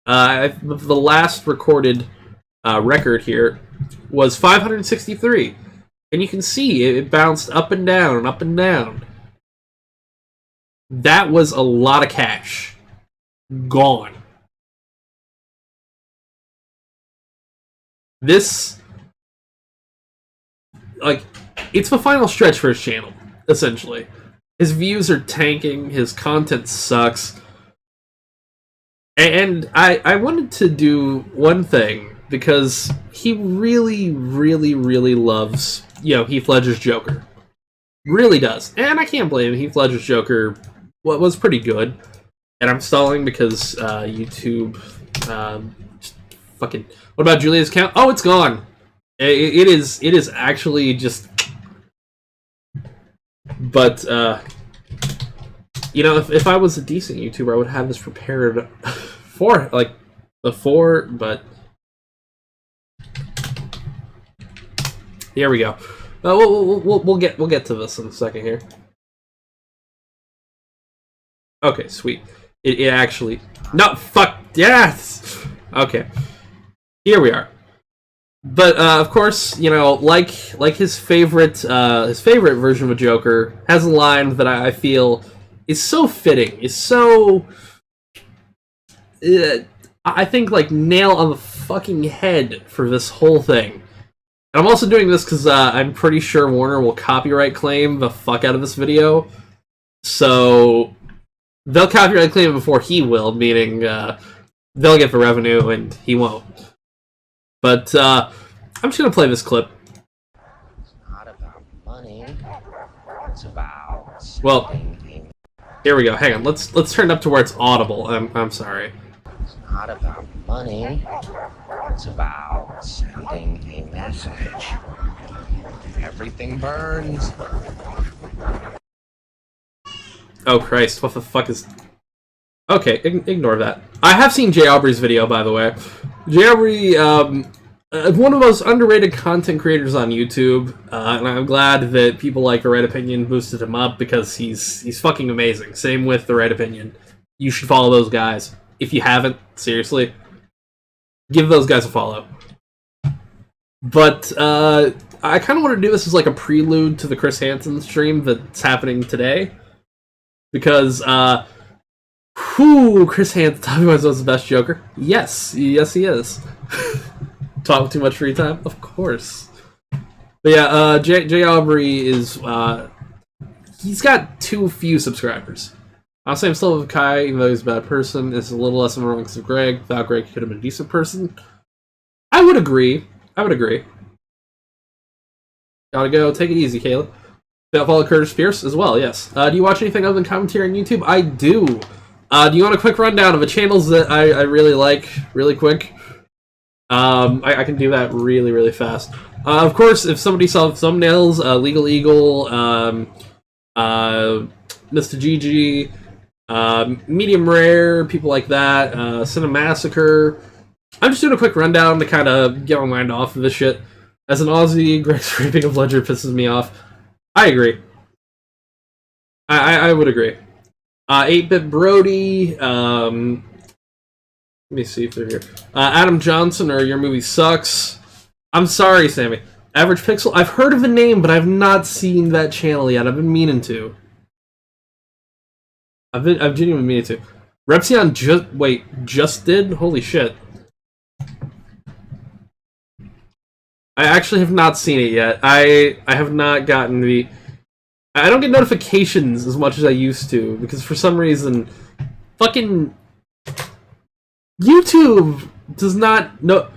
The last recorded record here was 563. And you can see it bounced up and down and up and down. That was a lot of cash. Gone. This... it's the final stretch for his channel, essentially. His views are tanking, his content sucks. And I wanted to do one thing, because he really, really, really loves... Heath Ledger's Joker. Really does. And I can't blame him. Heath Ledger's Joker was pretty good. And I'm stalling because YouTube... fucking... What about Julia's account? Oh, it's gone! It is actually just... But, if I was a decent YouTuber, I would have this prepared before, but... Here we go. We'll get to this in a second here. Okay, sweet. It actually... No, fuck! Yes! Okay. Here we are. But, of course, like his favorite version of a Joker has a line that I feel is so fitting, is so... I think, nail on the fucking head for this whole thing. And I'm also doing this because I'm pretty sure Warner will copyright claim the fuck out of this video. So, they'll copyright claim it before he will, meaning they'll get the revenue and he won't. But I'm just going to play this clip. It's not about money. It's about... Well, here we go. Hang on. Let's turn it up to where it's audible. I'm sorry. It's not about money. It's about sending a message. Everything burns. Oh Christ, what the fuck is... Okay, ignore that. I have seen Jay Aubrey's video, by the way. Jay Aubrey, one of the most underrated content creators on YouTube, and I'm glad that people like The Right Opinion boosted him up, because he's fucking amazing. Same with The Right Opinion. You should follow those guys. If you haven't, seriously, give those guys a follow. But, I kind of want to do this as a prelude to the Chris Hansen stream that's happening today. Because, Chris Hansen, Tommy Wiseau's the best Joker. Yes he is. Talk with too much free time? Of course. But yeah, Jay Aubrey is, he's got too few subscribers. Honestly, I'm still with Kai, even though he's a bad person. It's a little less of a wrong of Greg. Without Greg, he could have been a decent person. I would agree. Gotta go. Take it easy, Caleb. Follow Curtis Pierce as well, yes. Do you watch anything other than commentary on YouTube? I do. Do you want a quick rundown of the channels that I really like, really quick? I can do that really, really fast. Of course, if somebody saw thumbnails, Legal Eagle, Mr. GG, Medium Rare, people like that, Cinemassacre. I'm just doing a quick rundown to kind of get my mind off of this shit. As an Aussie, Greg's raping of Ledger pisses me off. I agree. I would agree. 8-Bit Brody, let me see if they're here. Adam Johnson, or Your Movie Sucks. I'm sorry, Sammy. Average Pixel, I've heard of the name, but I've not seen that channel yet. I've been meaning to. I've genuinely meaning to. Repsion just did? Holy shit. I actually have not seen it yet. I have not gotten the... I don't get notifications as much as I used to, because for some reason, fucking YouTube does not know...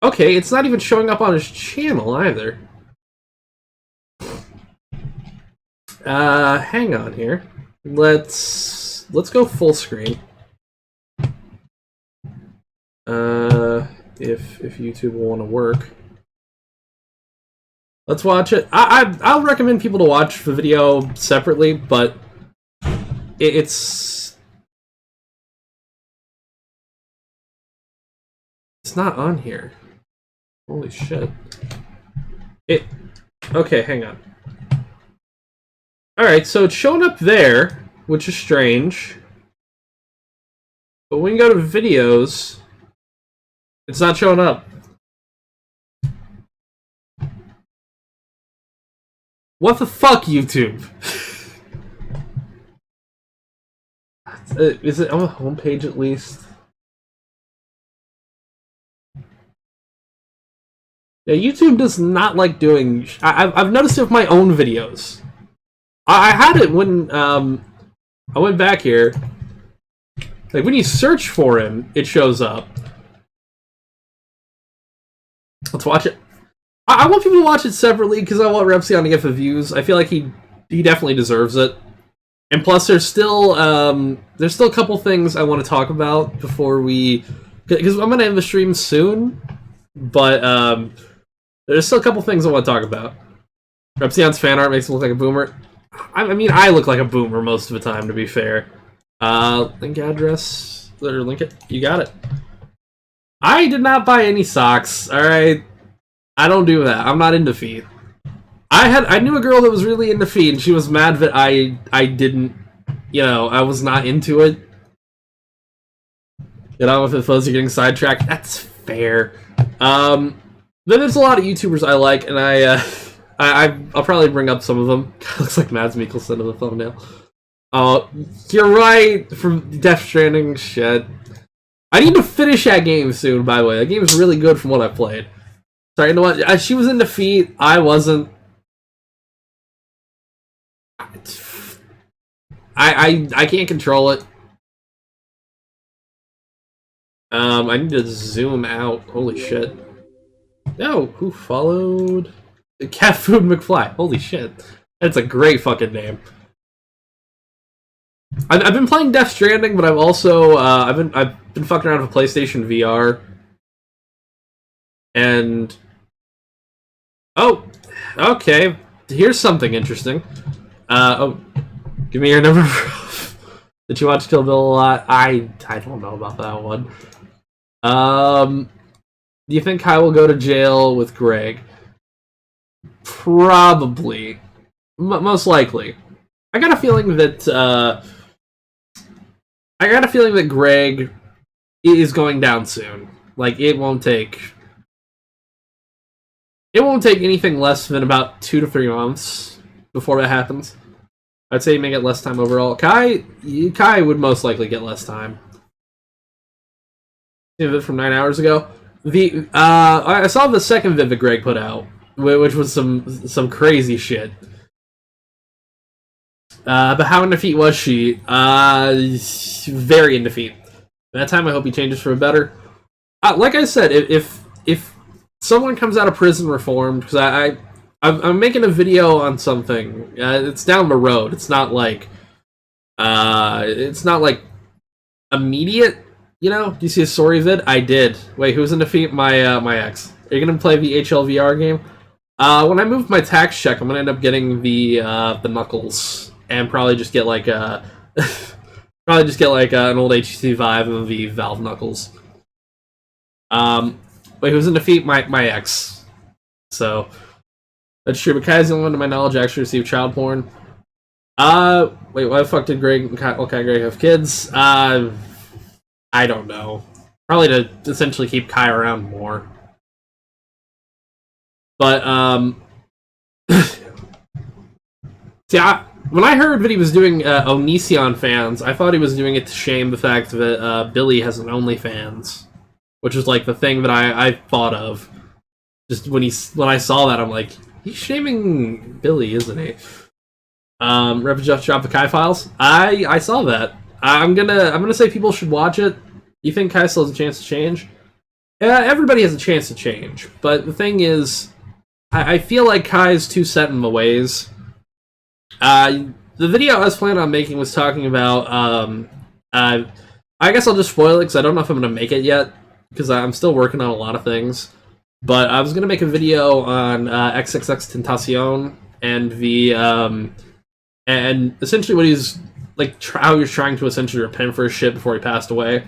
Okay, it's not even showing up on his channel either. Hang on here. Let's go full screen. If YouTube will want to work. Let's watch it. I'll recommend people to watch the video separately, but it's not on here. Holy shit. Okay, hang on. Alright, so it's showing up there, which is strange. But when you go to videos, it's not showing up. What the fuck, YouTube? Is it on the homepage at least? Yeah, YouTube does not like doing... I've noticed it with my own videos. I had it when I went back here. Like, when you search for him, it shows up. Let's watch it. I want people to watch it separately because I want Repsion to get the views. I feel like he definitely deserves it. And plus, there's still a couple things I want to talk about before we... Because I'm going to end the stream soon. But there's still a couple things I want to talk about. Repsion's fan art makes him look like a boomer. I mean, I look like a boomer most of the time, to be fair. Link address. Or link it. You got it. I did not buy any socks, alright? I don't do that. I'm not into feet. I knew a girl that was really into feet, and she was mad that I didn't, I was not into it. Get on with it, folks. You're getting sidetracked. That's fair. Then there's a lot of YouTubers I like, and I'll probably bring up some of them. Looks like Mads Mikkelsen in the thumbnail. You're right. From Death Stranding, shit. I need to finish that game soon, by the way. That game is really good from what I played. Sorry, you know what? She was into feet. I wasn't. I can't control it. I need to zoom out. Holy shit. No, who followed? Cat Food McFly. Holy shit. That's a great fucking name. I've been playing Death Stranding, but I've also I've been fucking around with PlayStation VR. And oh, okay. Here's something interesting. Give me your number. Did you watch Kill Bill a lot? I don't know about that one. Do you think Kai will go to jail with Greg? Probably. Most likely. I got a feeling that Greg is going down soon. Like, it won't take anything less than about 2 to 3 months before that happens. I'd say he may get less time overall. Kai would most likely get less time. Vivid from 9 hours ago. I saw the second vid that Greg put out, which was some crazy shit. But how in defeat was she? Very in defeat. That time, I hope he changes for a better. Like I said, if someone comes out of prison reformed, because I'm making a video on something. It's down the road. It's not like immediate. You know? Do you see a story vid? I did. Wait, who's in defeat? My ex. Are you gonna play the HLVR game? When I move my tax check, I'm gonna end up getting the Knuckles, and probably just get like an old HTC Vive and the Valve Knuckles. Wait, who's in defeat? My ex. So that's true. But Kai's the only one to my knowledge actually received child porn. Wait, why the fuck did Greg and Greg have kids? I don't know. Probably to essentially keep Kai around more. But see, when I heard that he was doing Oniisan fans, I thought he was doing it to shame the fact that Billy has an OnlyFans, which is like the thing that I thought of. Just when I saw that, I'm like, he's shaming Billy, isn't he? Rep just dropped the Kai files. I saw that. I'm gonna say people should watch it. You think Kai still has a chance to change? Everybody has a chance to change, but the thing is, I feel like Kai's too set in the ways. The video I was planning on making was talking about, I guess I'll just spoil it because I don't know if I'm going to make it yet, because I'm still working on a lot of things. But I was going to make a video on XXXTentacion and essentially what he's, like, how he was trying to essentially repent for his shit before he passed away.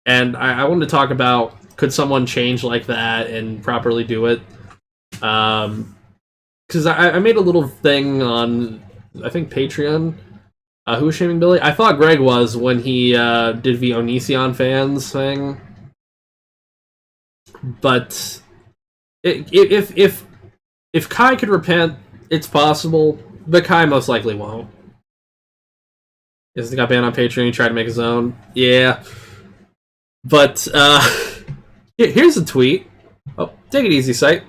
And I wanted to talk about, could someone change like that and properly do it? Because I made a little thing on, I think, Patreon. Who was shaming Billy? I thought Greg was when he did the Oniisan fans thing. But if Kai could repent, it's possible. But Kai most likely won't. He got banned on Patreon. He tried to make his own. Yeah. But here's a tweet. Oh, take it easy, site.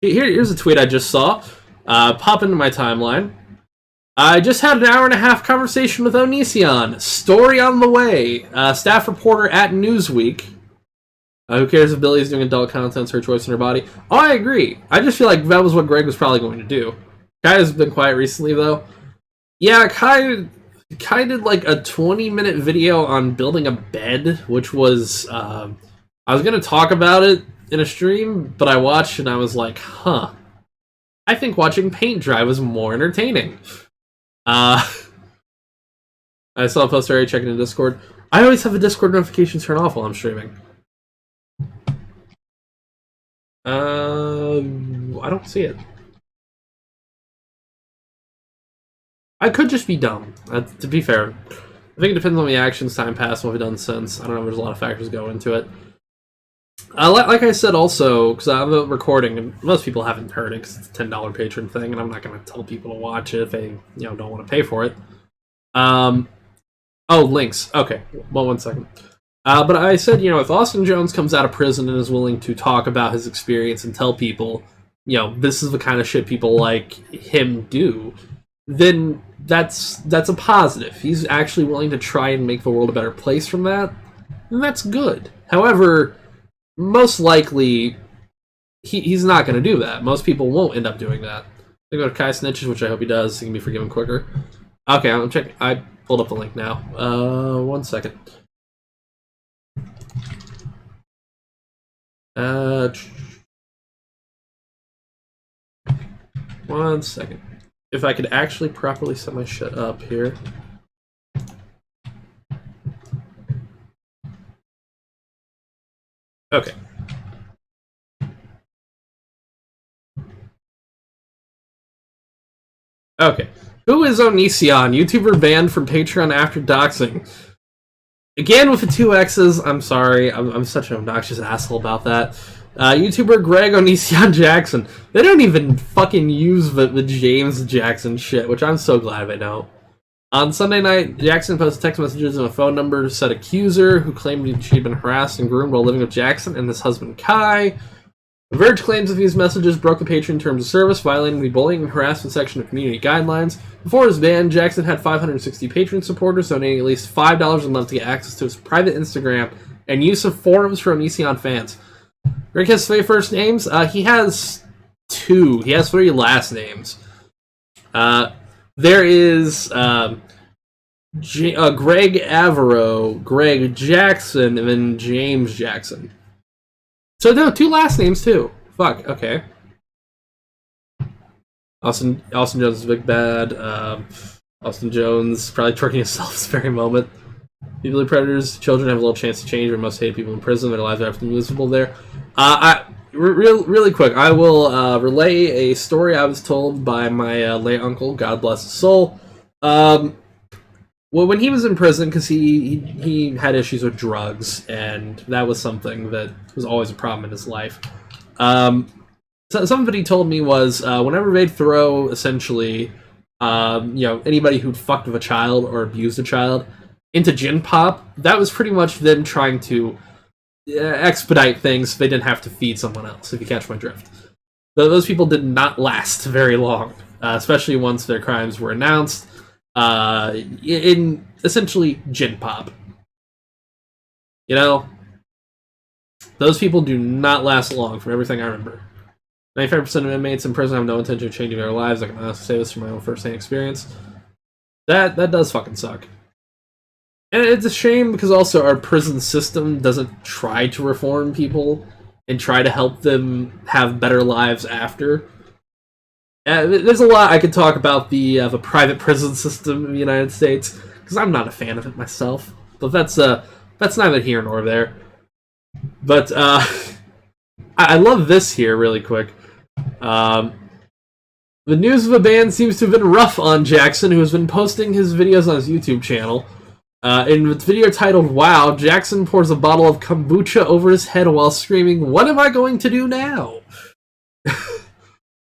Here's a tweet I just saw. Pop into my timeline. I just had an hour-and-a-half conversation with Oniisan. Story on the way. Staff reporter at Newsweek. Who cares if Billy's doing adult content? It's her choice in her body. Oh, I agree. I just feel like that was what Greg was probably going to do. Kai has been quiet recently, though. Yeah, Kai did like a 20-minute video on building a bed, which was... I was going to talk about it in a stream, but I watched and I was like, huh. I think watching paint dry was more entertaining. I saw a post already checking in Discord. I always have the Discord notifications turned off while I'm streaming. I don't see it. I could just be dumb, to be fair. I think it depends on the actions, time passed, what we've done since. I don't know, there's a lot of factors go into it. Like I said also, because I'm recording, and most people haven't heard it because it's a $10 patron thing, and I'm not going to tell people to watch it if they don't want to pay for it. Oh, links. Okay, well, 1 second. But I said, if Austin Jones comes out of prison and is willing to talk about his experience and tell people, this is the kind of shit people like him do, then that's a positive. He's actually willing to try and make the world a better place from that, and that's good. However, most likely, he's not going to do that. Most people won't end up doing that. They go to Kai Snitches, which I hope he does. He can be forgiven quicker. Okay, I'm checking. I pulled up the link now. 1 second. 1 second. If I could actually properly set my shit up here. Okay. Okay. Who is Oniisan? YouTuber banned from Patreon after doxing. Again with the 2 X's. I'm sorry. I'm such an obnoxious asshole about that. YouTuber Greg Oniisan Jackson. They don't even fucking use the James Jackson shit, which I'm so glad they don't. On Sunday night, Jackson posted text messages and a phone number to said accuser who claimed she'd been harassed and groomed while living with Jackson and his husband Kai. Verge claims that these messages broke the Patreon terms of service, violating the bullying and harassment section of community guidelines. Before his ban, Jackson had 560 Patreon supporters, donating at least $5 a month to get access to his private Instagram and use of forums for Oniisan fans. Greg has 3 first names. He has 2. He has 3 last names. There is Greg Avero, Greg Jackson, and then James Jackson. So no, 2 last names too. Fuck. Okay. Austin Jones is big bad. Austin Jones probably twerking himself this very moment. People predators, children have a little chance to change, but most hate people in prison. Their lives are often miserable there. Really quick, I will relay a story I was told by my late uncle. God bless his soul. Well, when he was in prison, because he had issues with drugs, and that was something that was always a problem in his life. So something that he told me was whenever they'd throw, essentially, anybody who'd fucked with a child or abused a child into gin pop, that was pretty much them trying to expedite things so they didn't have to feed someone else, if you catch my drift. Those people did not last very long, especially once their crimes were announced. In essentially gin pop. Those people do not last long from everything I remember. 95% of inmates in prison have no intention of changing their lives. I can honestly say this from my own first-hand experience. That does fucking suck. And it's a shame because also our prison system doesn't try to reform people and try to help them have better lives after. There's a lot I could talk about the private prison system in the United States, because I'm not a fan of it myself. But that's neither here nor there. But I love this here really quick. The news of a ban seems to have been rough on Jackson, who has been posting his videos on his YouTube channel. In the video titled "Wow," Jackson pours a bottle of kombucha over his head while screaming, "What am I going to do now?"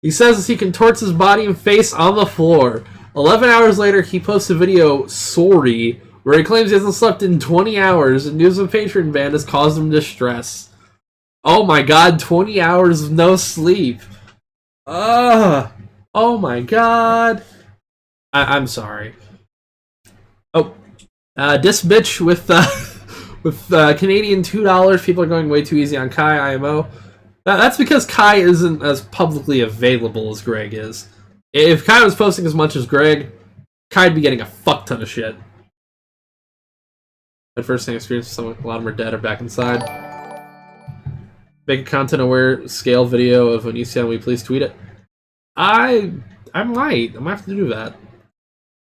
He says as he contorts his body and face on the floor. 11 hours later, he posts a video, "Sorry," where he claims he hasn't slept in 20 hours, and news of a Patreon ban has caused him distress. Oh my god, 20 hours of no sleep. Oh my god. I'm sorry. Oh, this bitch with Canadian $2. People are going way too easy on Kai IMO. That's because Kai isn't as publicly available as Greg is. If Kai was posting as much as Greg, Kai'd be getting a fuck ton of shit. At first-hand experience, a lot of them are dead or back inside. Make a content-aware scale video of Oniisan. Will you please tweet it? I might have to do that.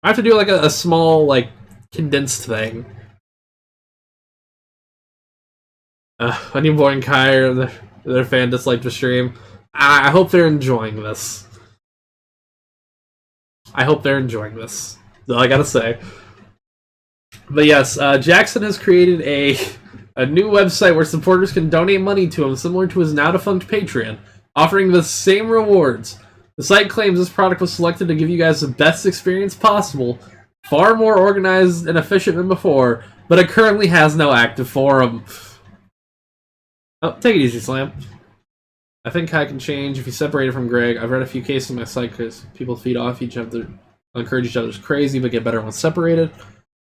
I have to do like a small, like, condensed thing. Onion Boy and Kai are their fan disliked the stream. I hope they're enjoying this. That's all I gotta say. But yes, Jackson has created a new website where supporters can donate money to him, similar to his now-defunct Patreon, offering the same rewards. The site claims this product was selected to give you guys the best experience possible, far more organized and efficient than before, but it currently has no active forum. Oh, take it easy, Slam. I think Kai can change if he's separated from Greg. I've read a few cases on my site because people feed off each other, encourage each other's crazy, but get better when separated.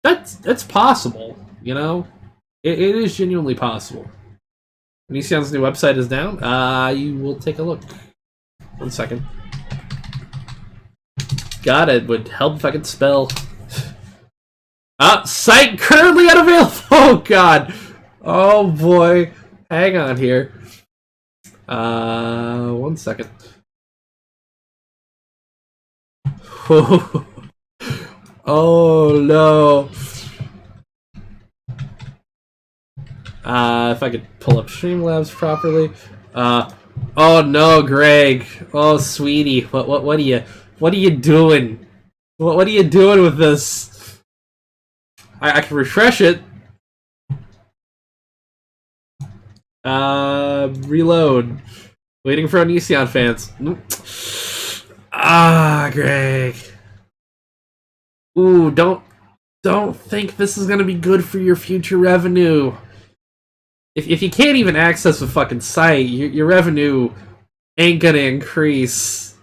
That's possible, It is genuinely possible. Oniisan's new website is down. You will take a look. 1 second. God, it would help if I could spell. Site currently unavailable. Oh God. Oh boy. Hang on here. 1 second. Oh no. If I could pull up Streamlabs properly. Oh no, Greg. Oh sweetie. What are you doing? What are you doing with this? I can refresh it. Reload. Waiting for Oniisan fans. Greg. Ooh, don't think this is gonna be good for your future revenue. if you can't even access a fucking site, your revenue ain't gonna increase.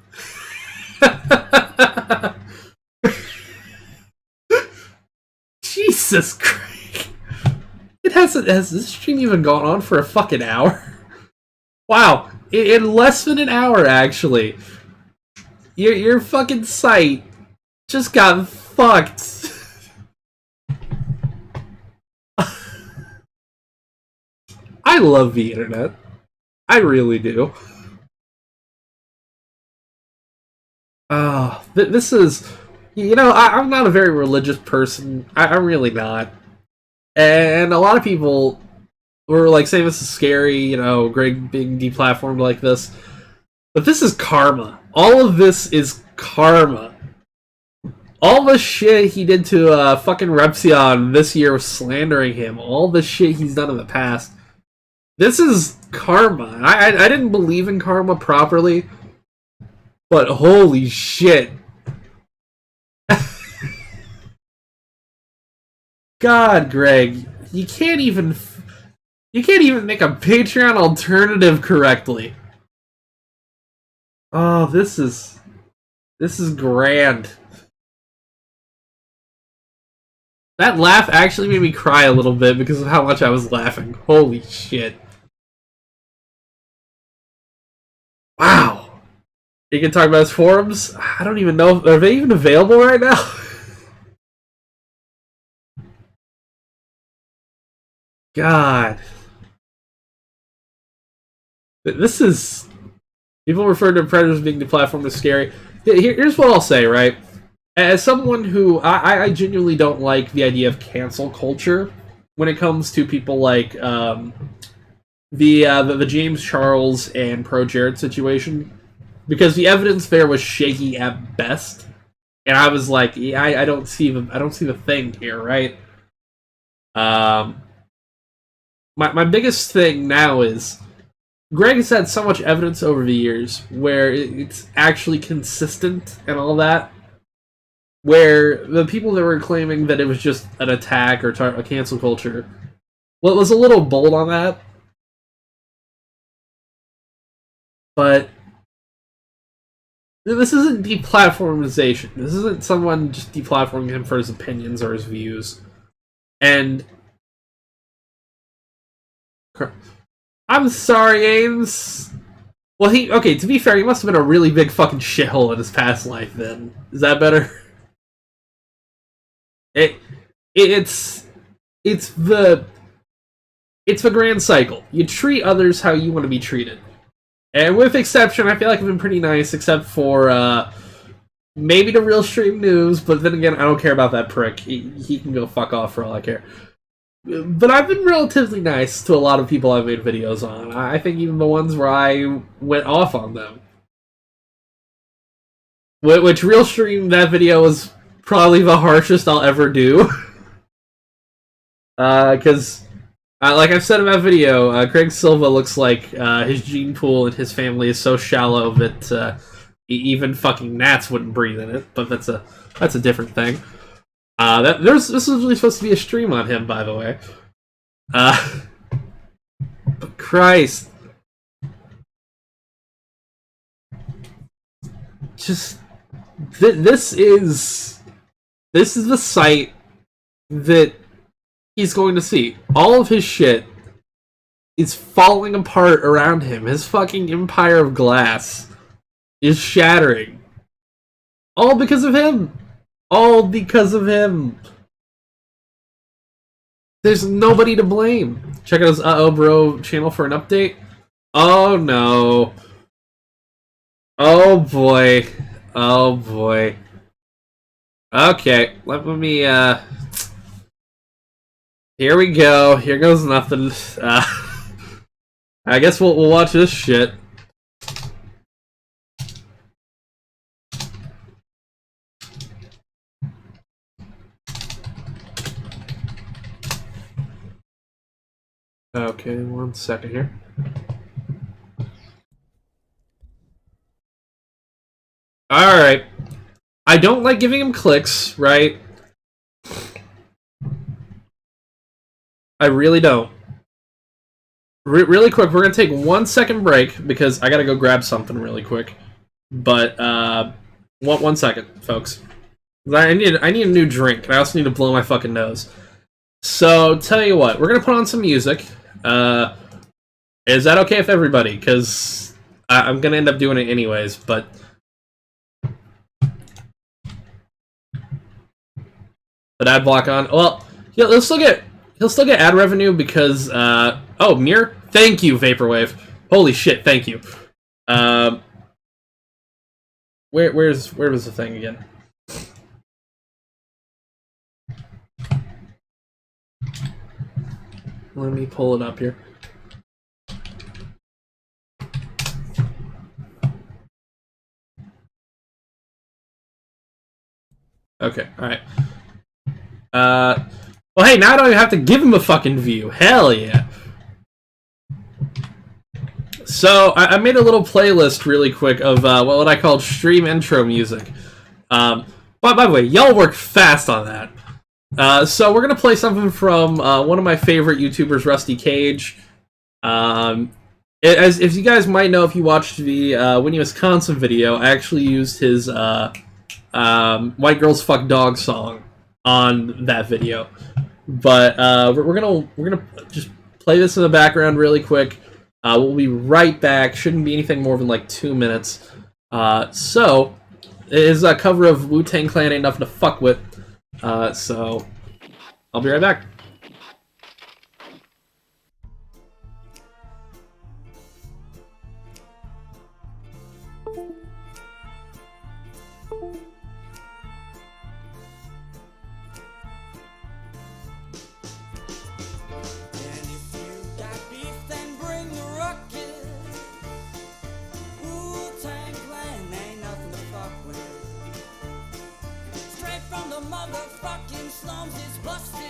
Jesus Christ. Has this stream even gone on for a fucking hour? Wow, in less than an hour, actually. Your fucking site just got fucked. I love the internet. I really do. This is... You know, I'm not a very religious person. I'm really not. And a lot of people were like saying this is scary, you know, Greg being deplatformed like this. But this is karma. All of this is karma. All the shit he did to fucking Repsion this year was slandering him. All the shit he's done in the past. This is karma. I didn't believe in karma properly. But holy shit. God, Greg, you can't even make a Patreon alternative correctly. Oh, this is grand. That laugh actually made me cry a little bit because of how much I was laughing. Holy shit. Wow. You can talk about his forums? I don't even know. Are they even available right now? God. This is... People refer to Predators being deplatformed as scary. Here's what I'll say, right? As someone who... I genuinely don't like the idea of cancel culture when it comes to people like the James Charles and Pro Jared situation. Because the evidence there was shaky at best. And I was like, yeah, I don't see the thing here, right? My biggest thing now is Greg has had so much evidence over the years where it's actually consistent and all that, where the people that were claiming that it was just an attack or a cancel culture, well, it was a little bold on that, but this isn't deplatformization. This isn't someone just deplatforming him for his opinions or his views. And I'm sorry, Ames. Well, okay, to be fair, he must have been a really big fucking shithole in his past life then. Is that better? It's the grand cycle. You treat others how you want to be treated. And with exception, I feel like I've been pretty nice, except for maybe the Real Stream News, but then again, I don't care about that prick. He can go fuck off for all I care. But I've been relatively nice to a lot of people I've made videos on. I think even the ones where I went off on them. Which Real Stream, that video was probably the harshest I'll ever do. Because, like I've said in that video, Craig Silva looks like his gene pool in his family is so shallow that even fucking gnats wouldn't breathe in it. But that's a different thing. This was really supposed to be a stream on him, by the way. But Christ. Just... This is the site that he's going to see. All of his shit is falling apart around him. His fucking empire of glass is shattering. All because of him. All because of him. There's nobody to blame. Check out his Uh-Oh Bro channel for an update. Oh no. Oh boy. Oh boy. Okay, let me, here we go. Here goes nothing. I guess we'll watch this shit. Okay, 1 second here. Alright. I don't like giving him clicks, right? I really don't. Really quick, we're gonna take 1 second break because I gotta go grab something really quick. But 1 second, folks. I need a new drink, and I also need to blow my fucking nose. So tell you what, we're gonna put on some music. Is that okay with everybody? Because I'm gonna end up doing it anyways. But put ad block on. Well, yeah, he'll still get ad revenue because oh, Mir, thank you, Vaporwave. Holy shit, thank you. Where was the thing again? Let me pull it up here. Okay, alright. Well, hey, now I don't even have to give him a fucking view. Hell yeah. So, I made a little playlist really quick of what I called stream intro music. But by the way, y'all work fast on that. So we're gonna play something from one of my favorite YouTubers, Rusty Cage. If you guys might know, if you watched the Winnie Wisconsin video, I actually used his "White Girls Fuck Dogs" song on that video. But we're gonna just play this in the background really quick. We'll be right back. Shouldn't be anything more than like 2 minutes. So it is a cover of Wu-Tang Clan, "Ain't Nothing to Fuck With." So I'll be right back. Motherfucking slums is busted.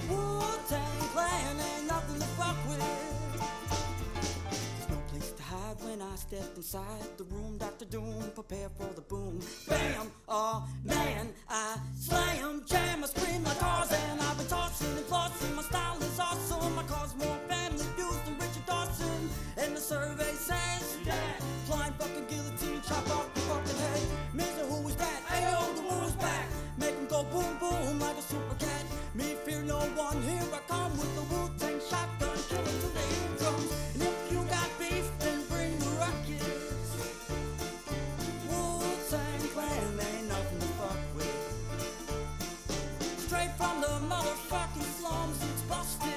Wu-Tang Clan ain't nothing to fuck with. There's no place to hide when I step inside the room. Dr. Doom, prepare for the boom. Bam! Oh man, I slam, jam, I scream like Tarzan. I've been tossing and flossing, my style is awesome. I cause more family views than Richard Dawson. And the survey says that flying fucking guillotine, chop off your fucking head. Mister, who is that? Ayo, the moon's back. Make him go boom boom like a super cat. Me fear no one, here I come with the Wu-Tang shotgun, killing to the eardrums. And if you got beef, then bring the ruckus. Wu-Tang Clan ain't nothing to fuck with. Straight from the motherfucking slums, it's busted.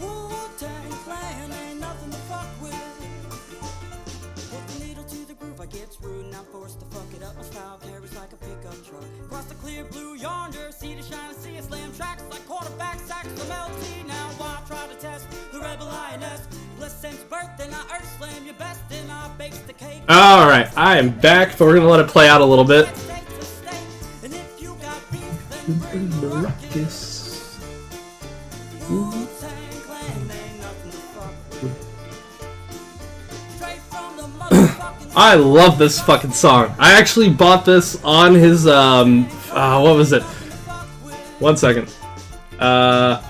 Wu-Tang Clan ain't nothing to fuck with. Put the needle to the groove, I get screwed and I'm forced to fuck it up. My style carries like a pickup truck. Cross the clear blue yonder, see the shine, see a slam tracks like quarterback sacks from LT. Now I try to test the rebel INS. Bless since birth, then I earth slam your best, then I bake the cake. Alright, I am back, but we're gonna let it play out a little bit. And if you got beef, then bring the ruckus. Wu-Tang Clan ain't nothing to fuck with. Straight from the motherfucking I love this fucking song. I actually bought this on his, what was it? 1 second. Alright,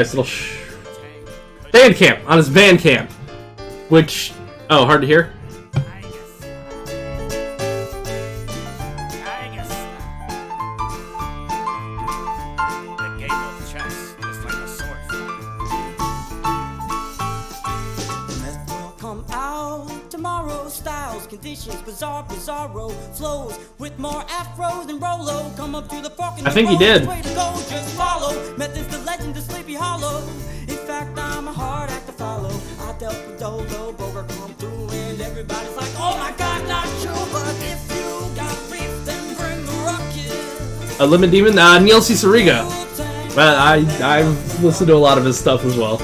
so Bandcamp, on his Bandcamp. Which, oh, hard to hear? Bizarre, bizarro flows with more afros than Rolo. Come up to the fork and I think he did. Way to go, just follow. Methods the legend of Sleepy Hollow. In fact, I'm a hard act to follow. I dealt with Dolo, Boger come through, and everybody's like, oh my god, not true. But if you got beef, then bring the ruckus. A Lemon Demon, Neil C. Sariga. But I've listened to a lot of his stuff as well.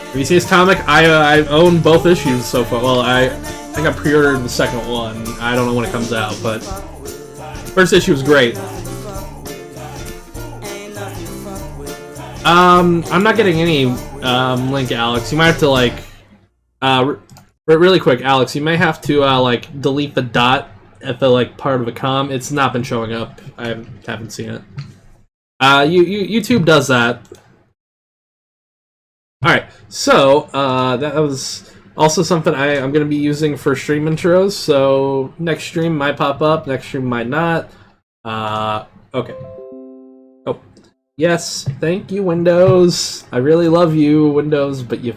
Have you seen his comic? I own both issues so far. Well, I think I pre-ordered the second one. I don't know when it comes out, but first issue was great. I'm not getting any link, Alex. You might have to like really quick, Alex. You may have to like delete the dot at the like part of a com. It's not been showing up. I haven't seen it. YouTube does that. Alright, so, that was also something I'm going to be using for stream intros, so next stream might pop up, next stream might not. Okay. Oh. Yes, thank you, Windows. I really love you, Windows, but you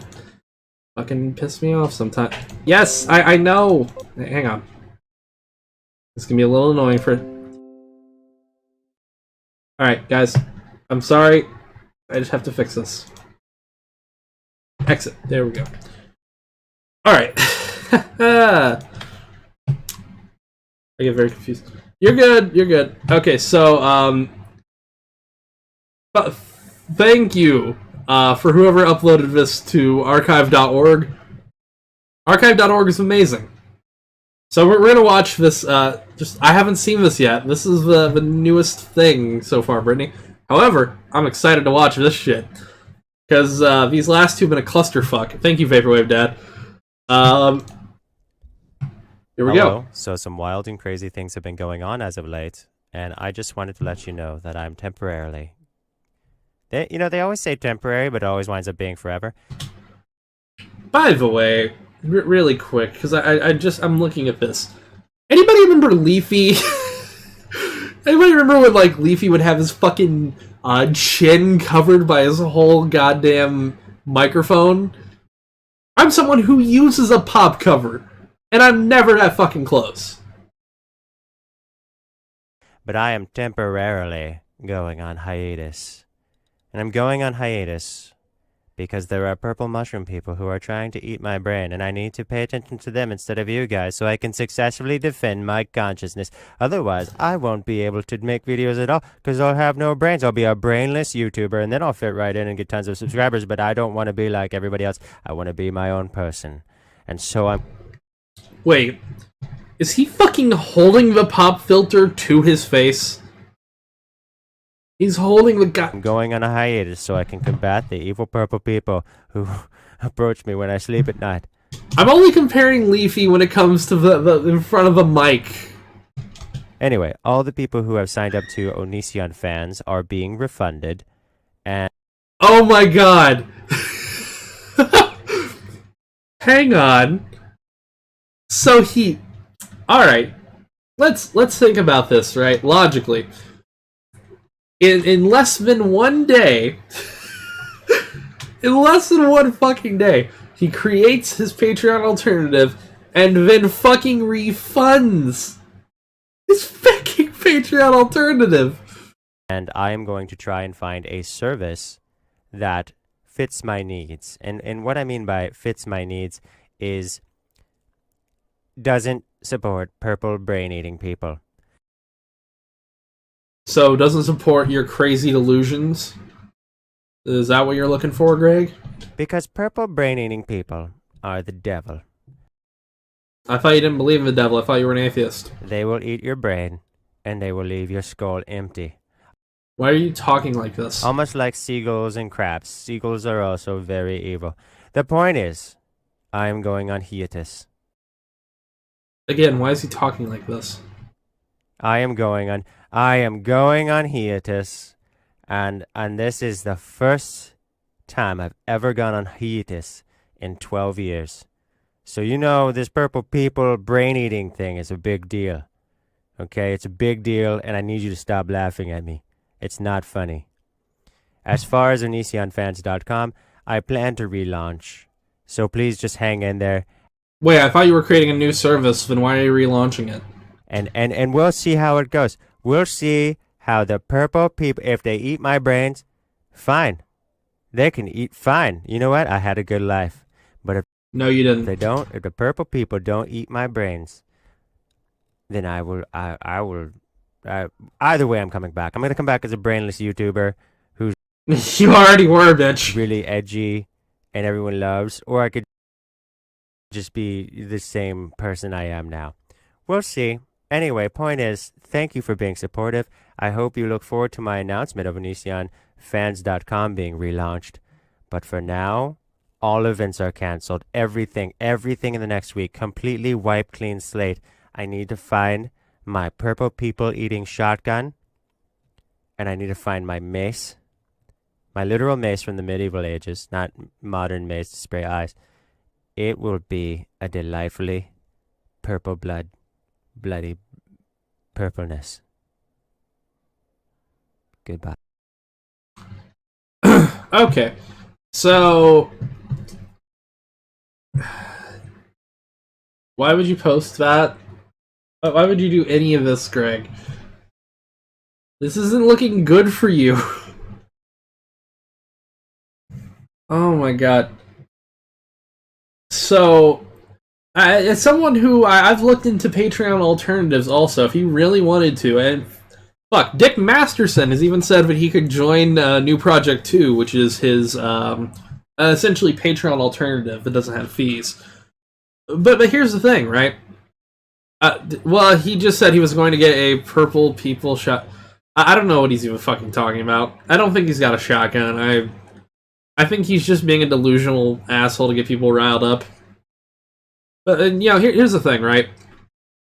fucking piss me off sometimes. Yes, I know. Hang on. It's gonna be a little annoying for... Alright, guys. I'm sorry. I just have to fix this. Exit. There we go. Alright. I get very confused. You're good. You're good. Okay, so, thank you for whoever uploaded this to archive.org. Archive.org is amazing. So we're gonna watch this. I haven't seen this yet. This is the newest thing so far, Brittany. However, I'm excited to watch this shit because these last two have been a clusterfuck. Thank you, Vaporwave Dad. Here we go. So some wild and crazy things have been going on as of late, and I just wanted to let you know that I'm temporarily. They always say temporary, but it always winds up being forever. By the way, really quick, because I'm looking at this. Anybody remember Leafy? Anybody remember when, like, Leafy would have his fucking chin covered by his whole goddamn microphone? I'm someone who uses a pop cover, and I'm never that fucking close. But I am temporarily going on hiatus. And I'm going on hiatus because there are purple mushroom people who are trying to eat my brain, and I need to pay attention to them instead of you guys so I can successfully defend my consciousness. Otherwise, I won't be able to make videos at all because I'll have no brains. I'll be a brainless YouTuber, and then I'll fit right in and get tons of subscribers, but I don't want to be like everybody else. I want to be my own person. And so I'm... Wait, is he fucking holding the pop filter to his face? He's holding the guy. I'm going on a hiatus so I can combat the evil purple people who approach me when I sleep at night. I'm only comparing Leafy when it comes to the in front of a mic. Anyway, all the people who have signed up to Oniisan fans are being refunded, and... Oh my god! Hang on. So he... Alright. Let's think about this, right? Logically. In less than one day, in less than one fucking day, he creates his Patreon alternative and then fucking refunds his fucking Patreon alternative. And I am going to try and find a service that fits my needs. And what I mean by fits my needs is doesn't support purple brain-eating people. So, doesn't support your crazy delusions? Is that what you're looking for, Greg? Because purple brain-eating people are the devil. I thought you didn't believe in the devil. I thought you were an atheist. They will eat your brain, and they will leave your skull empty. Why are you talking like this? Almost like seagulls and crabs. Seagulls are also very evil. The point is, I am going on hiatus. Again, why is he talking like this? I am going on hiatus, and this is the first time I've ever gone on hiatus in 12 years. So you know this purple people brain eating thing is a big deal. Okay, it's a big deal, and I need you to stop laughing at me. It's not funny. As far as Oniisanfans.com, I plan to relaunch. So please just hang in there. Wait, I thought you were creating a new service, then why are you relaunching it? And we'll see how it goes. We'll see how the purple people, if they eat my brains, fine. They can eat fine. You know what? I had a good life. But if no, you didn't. If the purple people don't eat my brains, then I will, either way I'm coming back. I'm going to come back as a brainless YouTuber who's you already were, bitch. really edgy and everyone loves, or I could just be the same person I am now. We'll see. Anyway, point is, thank you for being supportive. I hope you look forward to my announcement of Oniisanfans.com being relaunched. But for now, all events are canceled. Everything in the next week. Completely wipe clean slate. I need to find my purple people eating shotgun. and I need to find my mace. My literal mace from the medieval ages, not modern mace to spray eyes. It will be a delightfully bloody purpleness. Goodbye. Okay, so why would you post that? Why would you do any of this, Greg? This isn't looking good for you. Oh my god. So, as someone who I've looked into Patreon alternatives also, if you really wanted to, and fuck, Dick Masterson has even said that he could join New Project 2, which is his essentially Patreon alternative that doesn't have fees. But here's the thing, right? Well, he just said he was going to get a purple people shot. I don't know what he's even fucking talking about. I don't think he's got a shotgun. I think he's just being a delusional asshole to get people riled up. But, here's the thing, right?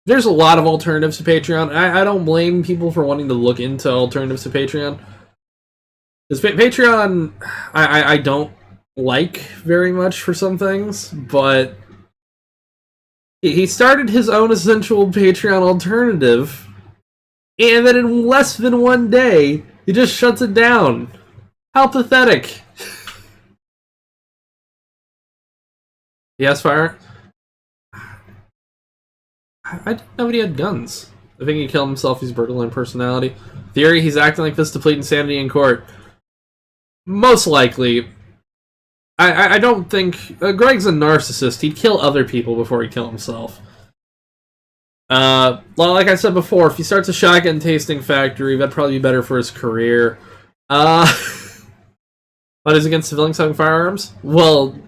There's a lot of alternatives to Patreon. I don't blame people for wanting to look into alternatives to Patreon. Because Patreon, I don't like very much for some things, but he started his own essential Patreon alternative, and then in less than one day, he just shuts it down. How pathetic. Yes, Fire? I didn't know he had guns. I think he killed himself. He's borderline personality. Theory, he's acting like this to plead insanity in court. Most likely. I don't think... Greg's a narcissist. He'd kill other people before he'd kill himself. Well, like I said before, if he starts a shotgun tasting factory, that'd probably be better for his career. But is against civilians having firearms? Well,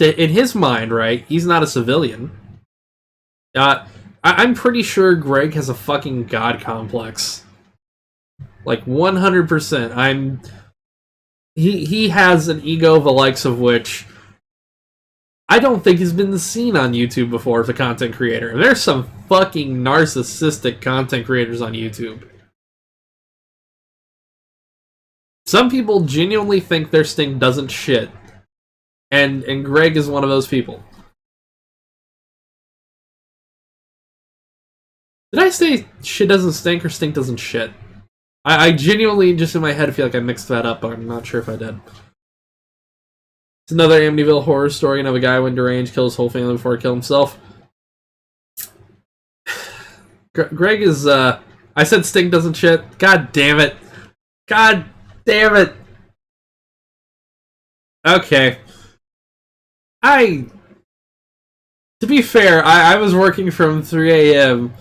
in his mind, right, he's not a civilian. I'm pretty sure Greg has a fucking god complex. Like, 100%. He has an ego the likes of which I don't think has been seen on YouTube before as a content creator. And there's some fucking narcissistic content creators on YouTube. Some people genuinely think their Sting doesn't shit. And Greg is one of those people. Did I say shit doesn't stink or stink doesn't shit? I genuinely, just in my head, feel like I mixed that up, but I'm not sure if I did. It's another Amityville horror story, and of a guy went deranged, killed his whole family before he killed himself. Greg is, I said stink doesn't shit. God damn it. God damn it. Okay. To be fair, I was working from 3 a.m.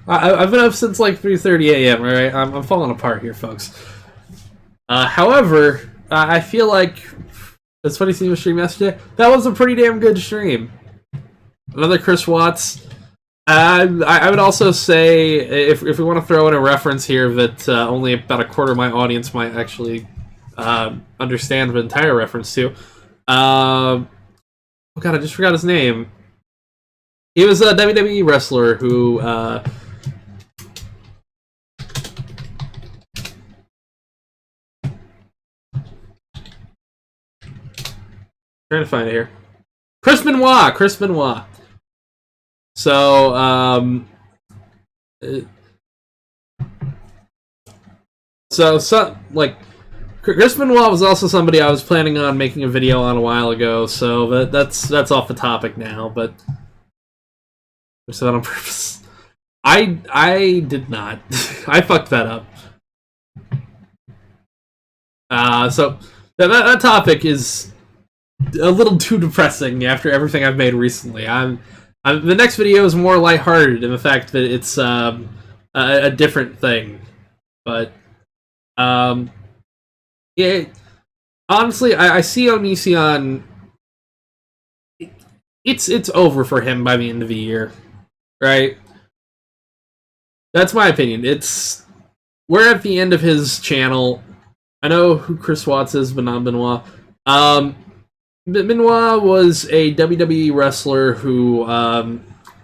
I've been up since like 3:30 a.m., alright? I'm falling apart here, folks. However, I feel like it's funny seeing a stream yesterday. That was a pretty damn good stream. Another Chris Watts. I would also say, if we want to throw in a reference here that only about a quarter of my audience might actually understand the entire reference to. Oh god, I just forgot his name. He was a WWE wrestler who trying to find it here. Chris Benoit. So, like, Chris Benoit was also somebody I was planning on making a video on a while ago, so that's off the topic now, but I said that on purpose. I did not. I fucked that up. So, that topic is a little too depressing after everything I've made recently. The next video is more lighthearted in the fact that it's a different thing, but yeah. Honestly, I see Oniisan. It's over for him by the end of the year, right? That's my opinion. We're at the end of his channel. I know who Chris Watts is, but not Benoit. Benoit was a WWE wrestler who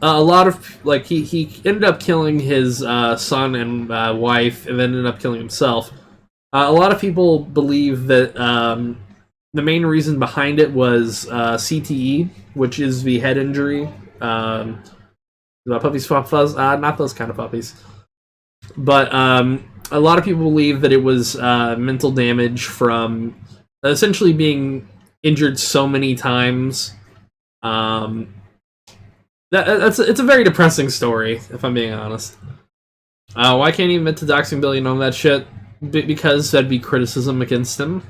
a lot of like he ended up killing his son and wife, and then ended up killing himself. A lot of people believe that the main reason behind it was CTE, which is the head injury. Puppies fuzz, not those kind of puppies. But a lot of people believe that it was mental damage from essentially being injured so many times. It's a very depressing story, if I'm being honest. Why can't he admit to doxing Billy and all that shit? Because that'd be criticism against him.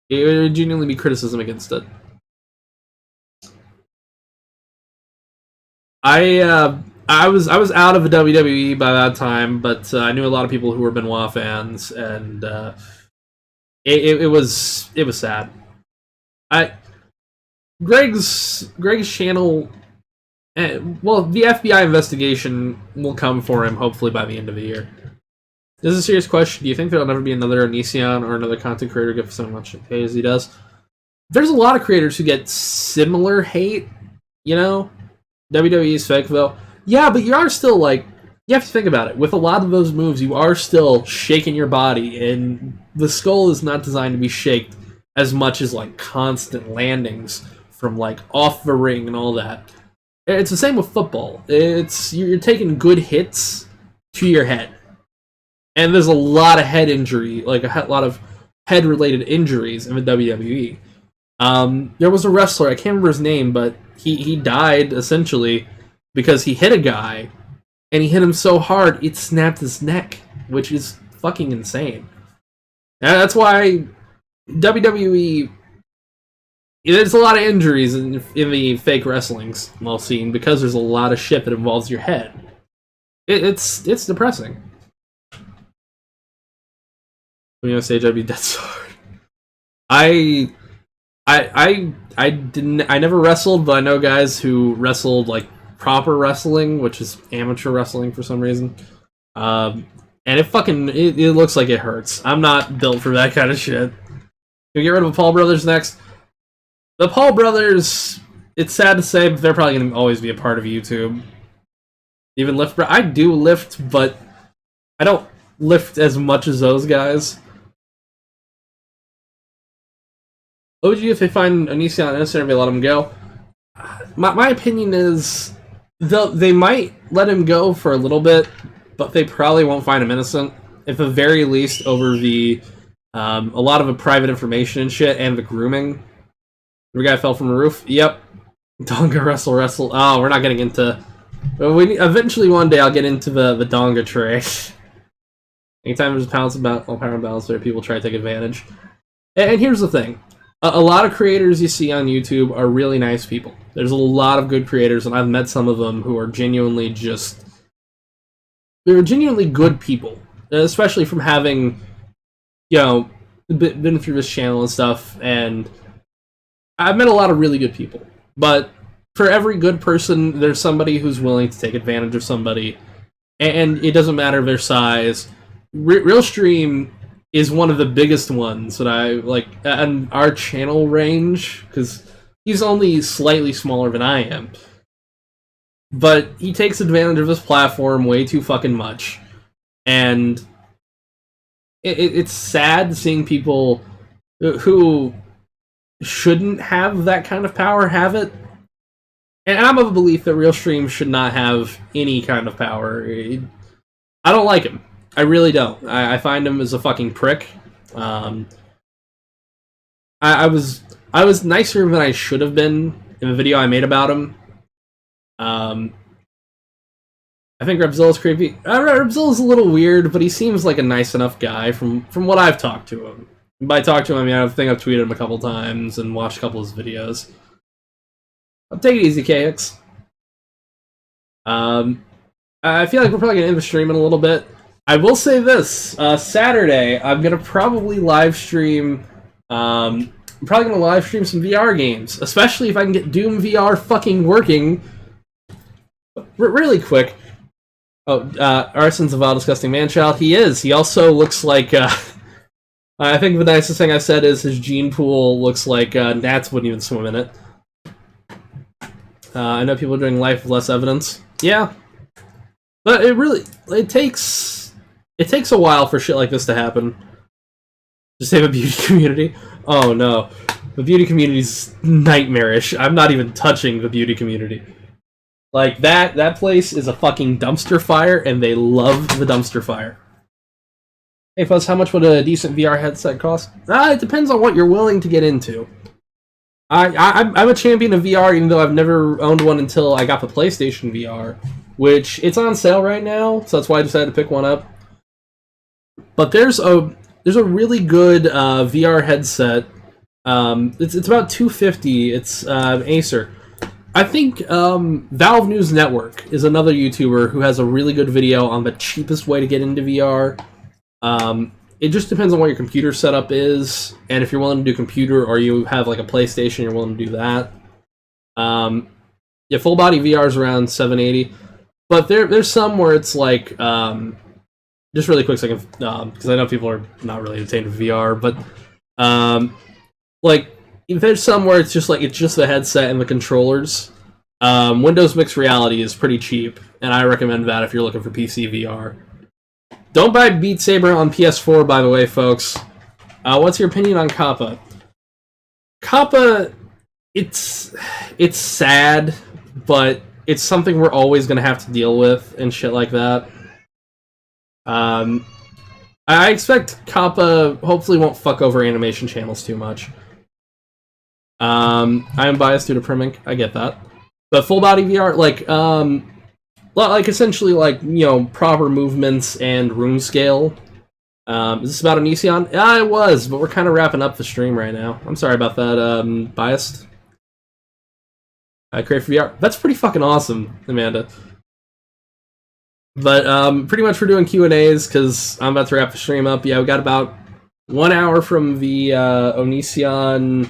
It would genuinely be criticism against it. I was out of the WWE by that time, but I knew a lot of people who were Benoit fans, and it was sad. Greg's channel, well, the FBI investigation will come for him hopefully by the end of the year. This is a serious question. Do you think there'll never be another Oniisan or another content creator get so much hate as he does? There's a lot of creators who get similar hate, you know? WWE is fake, though. Yeah, but you are still, like, you have to think about it. With a lot of those moves, you are still shaking your body, and the skull is not designed to be shaked as much as, like, constant landings from, like, off the ring and all that. It's the same with football. You're taking good hits to your head. And there's a lot of head injury, like a lot of head-related injuries in the WWE. There was a wrestler, I can't remember his name, but he died, essentially, because he hit a guy, and he hit him so hard, it snapped his neck, which is fucking insane. And that's why WWE... There's a lot of injuries in the fake wrestlings scene, because there's a lot of shit that involves your head. It's depressing. When you say JB Dead Sword, I never wrestled, but I know guys who wrestled like proper wrestling, which is amateur wrestling for some reason. And it looks like it hurts. I'm not built for that kind of shit. Can we get rid of the Paul brothers next? The Paul brothers, it's sad to say, but they're probably going to always be a part of YouTube. Even lift, I do lift, but I don't lift as much as those guys. What would you do if they find Oniisan on Instagram and they let him go? My opinion is they might let him go for a little bit, but they probably won't find him innocent. At the very least, over the a lot of the private information and shit, and the grooming. The guy fell from a roof. Yep. Donga wrestle. Oh, we're not getting into. Eventually, one day, I'll get into the Donga trade. Anytime there's a power imbalance there, people try to take advantage. And here's the thing. A lot of creators you see on YouTube are really nice people. There's a lot of good creators, and I've met some of them who are genuinely they're genuinely good people. Especially from having, been through this channel and stuff, and I've met a lot of really good people. But for every good person, there's somebody who's willing to take advantage of somebody, and it doesn't matter their size. Realstream is one of the biggest ones that I like in our channel range, because he's only slightly smaller than I am. But he takes advantage of his platform way too fucking much. And it's sad seeing people who shouldn't have that kind of power have it. And I'm of a belief that Realstream should not have any kind of power. I don't like him. I really don't. I find him as a fucking prick. I was nicer than I should have been in the video I made about him. I think Repzilla's creepy. Repzilla's a little weird, but he seems like a nice enough guy from what I've talked to him. And by talk to him, I mean I think I've tweeted him a couple times and watched a couple of his videos. I'll take it easy, KX. I feel like we're probably gonna end the stream in a little bit. I will say this, Saturday, I'm going to probably live stream, I'm probably going to live stream some VR games, especially if I can get Doom VR fucking working really quick. Oh, Arson's a vile, disgusting man-child. He is. He also looks like, I think the nicest thing I said is his gene pool looks like gnats wouldn't even swim in it. I know people are doing life with less evidence. Yeah, but it takes a while for shit like this to happen. To save a beauty community. Oh no, the beauty community's nightmarish. I'm not even touching the beauty community. Like that place is a fucking dumpster fire, and they love the dumpster fire. Hey Fuzz, how much would a decent VR headset cost? It depends on what you're willing to get into. I'm a champion of VR, even though I've never owned one until I got the PlayStation VR, which it's on sale right now, so that's why I decided to pick one up. But there's a really good VR headset. It's about $250. It's Acer. I think Valve News Network is another YouTuber who has a really good video on the cheapest way to get into VR. It just depends on what your computer setup is, and if you're willing to do computer or you have like a PlayStation, you're willing to do that. Yeah, full body VR is around $780, but there's some where it's like just really quick second, because I know people are not really entertained with VR, but like there's some where it's just the headset and the controllers. Windows Mixed Reality is pretty cheap, and I recommend that if you're looking for PC VR. Don't buy Beat Saber on PS4, by the way, folks. What's your opinion on Kappa? Kappa, it's sad, but it's something we're always going to have to deal with and shit like that. I expect Kappa hopefully won't fuck over animation channels too much. I am biased due to Primink, I get that. But full body VR, like essentially like, you know, proper movements and room scale. Is this about Oniisan? Yeah, it was, but we're kind of wrapping up the stream right now. I'm sorry about that, biased. I create for VR. That's pretty fucking awesome, Amanda. But pretty much we're doing Q&As because I'm about to wrap the stream up. Yeah, we got about 1 hour from the Oniisan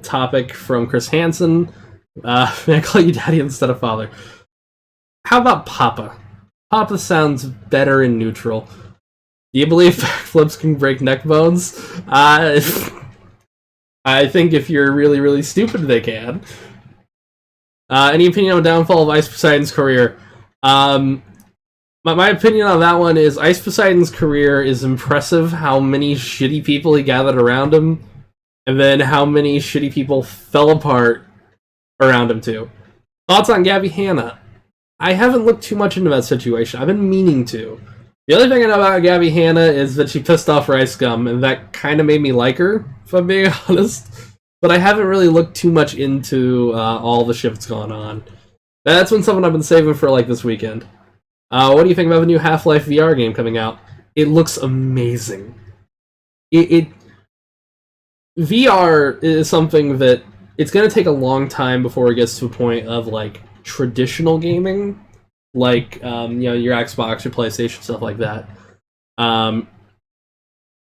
topic from Chris Hansen. May I call you daddy instead of father? How about Papa? Papa sounds better and neutral. Do you believe backflips can break neck bones? I think if you're really, really stupid, they can. Any opinion on the downfall of Ice Poseidon's career? My opinion on that one is Ice Poseidon's career is impressive how many shitty people he gathered around him, and then how many shitty people fell apart around him too. Thoughts on Gabby Hanna? I haven't looked too much into that situation. I've been meaning to. The only thing I know about Gabby Hanna is that she pissed off Rice Gum, and that kind of made me like her, if I'm being honest. But I haven't really looked too much into all the shit that's going on. That's been something I've been saving for like this weekend. What do you think about the new Half-Life VR game coming out? It looks amazing. VR is something that it's going to take a long time before it gets to a point of like traditional gaming, like you know, your Xbox, your PlayStation, stuff like that.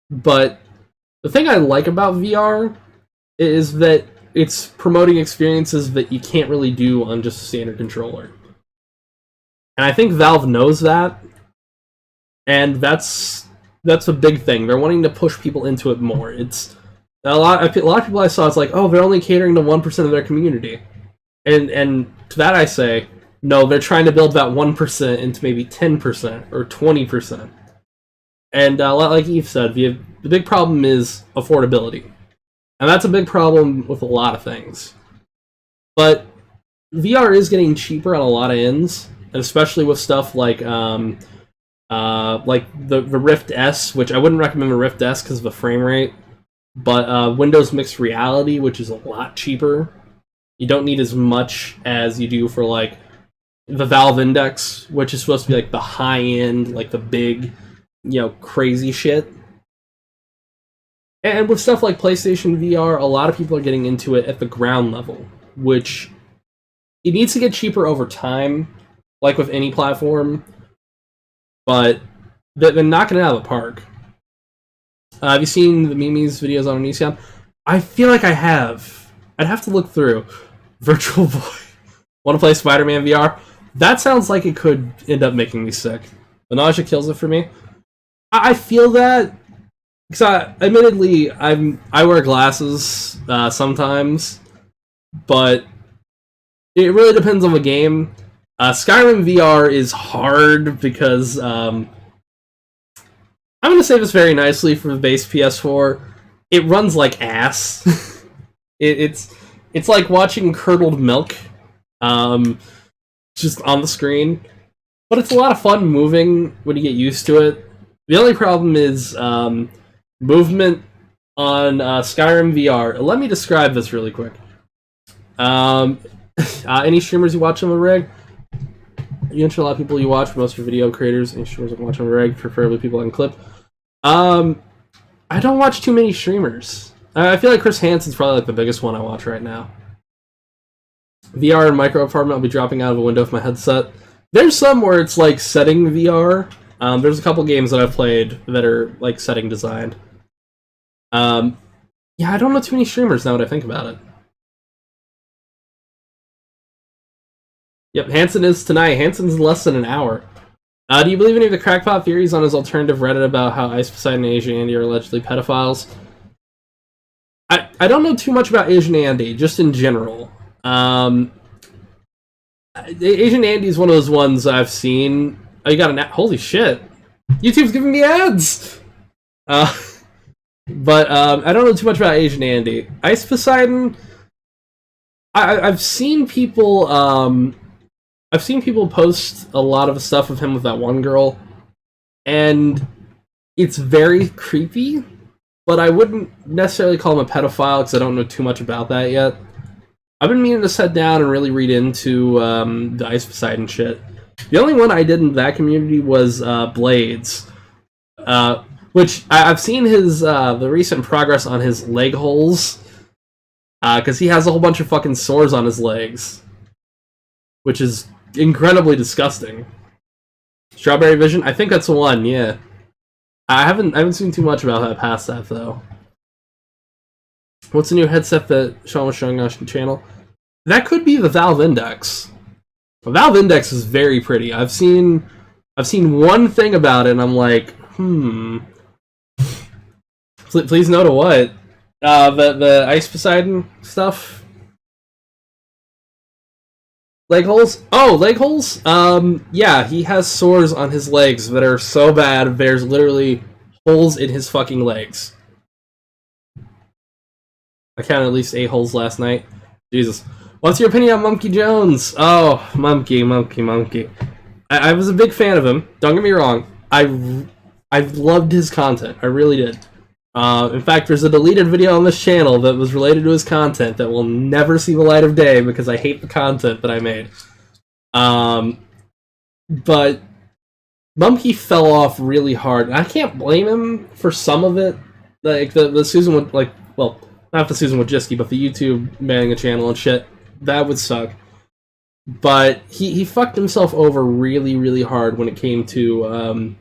But the thing I like about VR is that it's promoting experiences that you can't really do on just a standard controller. And I think Valve knows that, and that's a big thing. They're wanting to push people into it more. It's a lot of people I saw. It's like, oh, they're only catering to 1% of their community, and to that I say, no, they're trying to build that 1% into maybe 10% or 20%. And like Eve said, the big problem is affordability, and that's a big problem with a lot of things. But VR is getting cheaper on a lot of ends. And especially with stuff like the Rift S, which I wouldn't recommend the Rift S because of the frame rate, but Windows Mixed Reality, which is a lot cheaper. You don't need as much as you do for like the Valve Index, which is supposed to be like the high end, like the big, you know, crazy shit. And with stuff like PlayStation VR, a lot of people are getting into it at the ground level, which it needs to get cheaper over time. Like with any platform, but they're knocking it out of the park. Have you seen the Mimi's videos on Oniisan? I feel like I have. I'd have to look through. Virtual Boy. Want to play Spider-Man VR? That sounds like it could end up making me sick. The nausea kills it for me. I feel that because admittedly, I wear glasses sometimes, but It really depends on the game. Skyrim VR is hard because I'm going to say this very nicely for the base PS4. It runs like ass. It's like watching curdled milk, just on the screen. But it's a lot of fun moving when you get used to it. The only problem is movement on Skyrim VR. Let me describe this really quick. Any streamers you watch on the rig? You enter a lot of people you watch, most of your video creators, any streamers you watch on the rig, preferably people on clip. I don't watch too many streamers. I feel like Chris Hansen's probably like the biggest one I watch right now. VR and micro apartment, I'll be dropping out of a window with my headset. There's some where it's like setting VR. There's a couple games that I've played that are like setting designed. Yeah, I don't know too many streamers now that I think about it. Yep, Hansen is tonight. Hansen's in less than an hour. Do you believe any of the crackpot theories on his alternative Reddit about how Ice Poseidon and Asian Andy are allegedly pedophiles? I don't know too much about Asian Andy, just in general. Asian Andy is one of those ones I've seen. Oh, you got an ad? Holy shit. YouTube's giving me ads! But I don't know too much about Asian Andy. Ice Poseidon, I've seen people post a lot of stuff of him with that one girl, and it's very creepy, but I wouldn't necessarily call him a pedophile because I don't know too much about that yet. I've been meaning to sit down and really read into the Ice Poseidon shit. The only one I did in that community was Blades, which I've seen his the recent progress on his leg holes, because he has a whole bunch of fucking sores on his legs, which is incredibly disgusting. Strawberry Vision, I think that's the one. Yeah, I haven't seen too much about that past that though. What's the new headset that Sean was showing on the channel? That could be the Valve Index. The Valve Index is very pretty. I've seen one thing about it, and I'm like, Please know to what? The Ice Poseidon stuff. Leg holes? Oh, leg holes? Yeah, he has sores on his legs that are so bad, there's literally holes in his fucking legs. I counted at least 8 holes last night. Jesus. What's your opinion on Mumkey Jones? Oh, Mumkey. I was a big fan of him. Don't get me wrong. I loved his content. I really did. In fact, there's a deleted video on this channel that was related to his content that will never see the light of day because I hate the content that I made. But Mumkey fell off really hard. I can't blame him for some of it. Like, the Susan would, like, well, not the Susan Wojcicki, but the YouTube banning a channel and shit. That would suck. But he fucked himself over really, really hard when it came to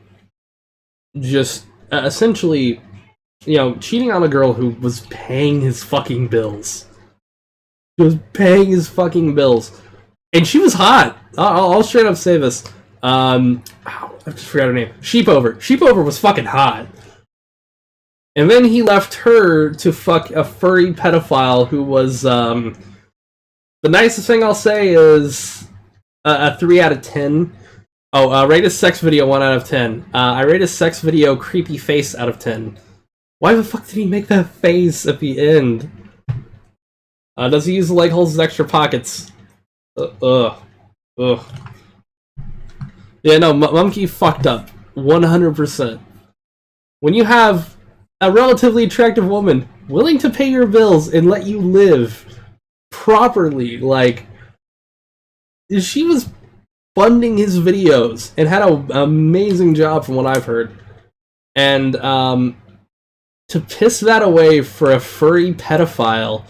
just essentially, you know, cheating on a girl who was paying his fucking bills. She was paying his fucking bills. And she was hot. I'll straight up say this. I just forgot her name. Sheepover. Sheepover was fucking hot. And then he left her to fuck a furry pedophile who was, the nicest thing I'll say is a 3 out of 10. Oh, rate his sex video 1 out of 10. I rate his sex video creepy face out of 10. Why the fuck did he make that face at the end? Does he use the leg holes as extra pockets? Ugh. Yeah, no, Mumkey fucked up. 100%. When you have a relatively attractive woman willing to pay your bills and let you live properly, like, she was funding his videos and had an amazing job from what I've heard. And, to piss that away for a furry pedophile,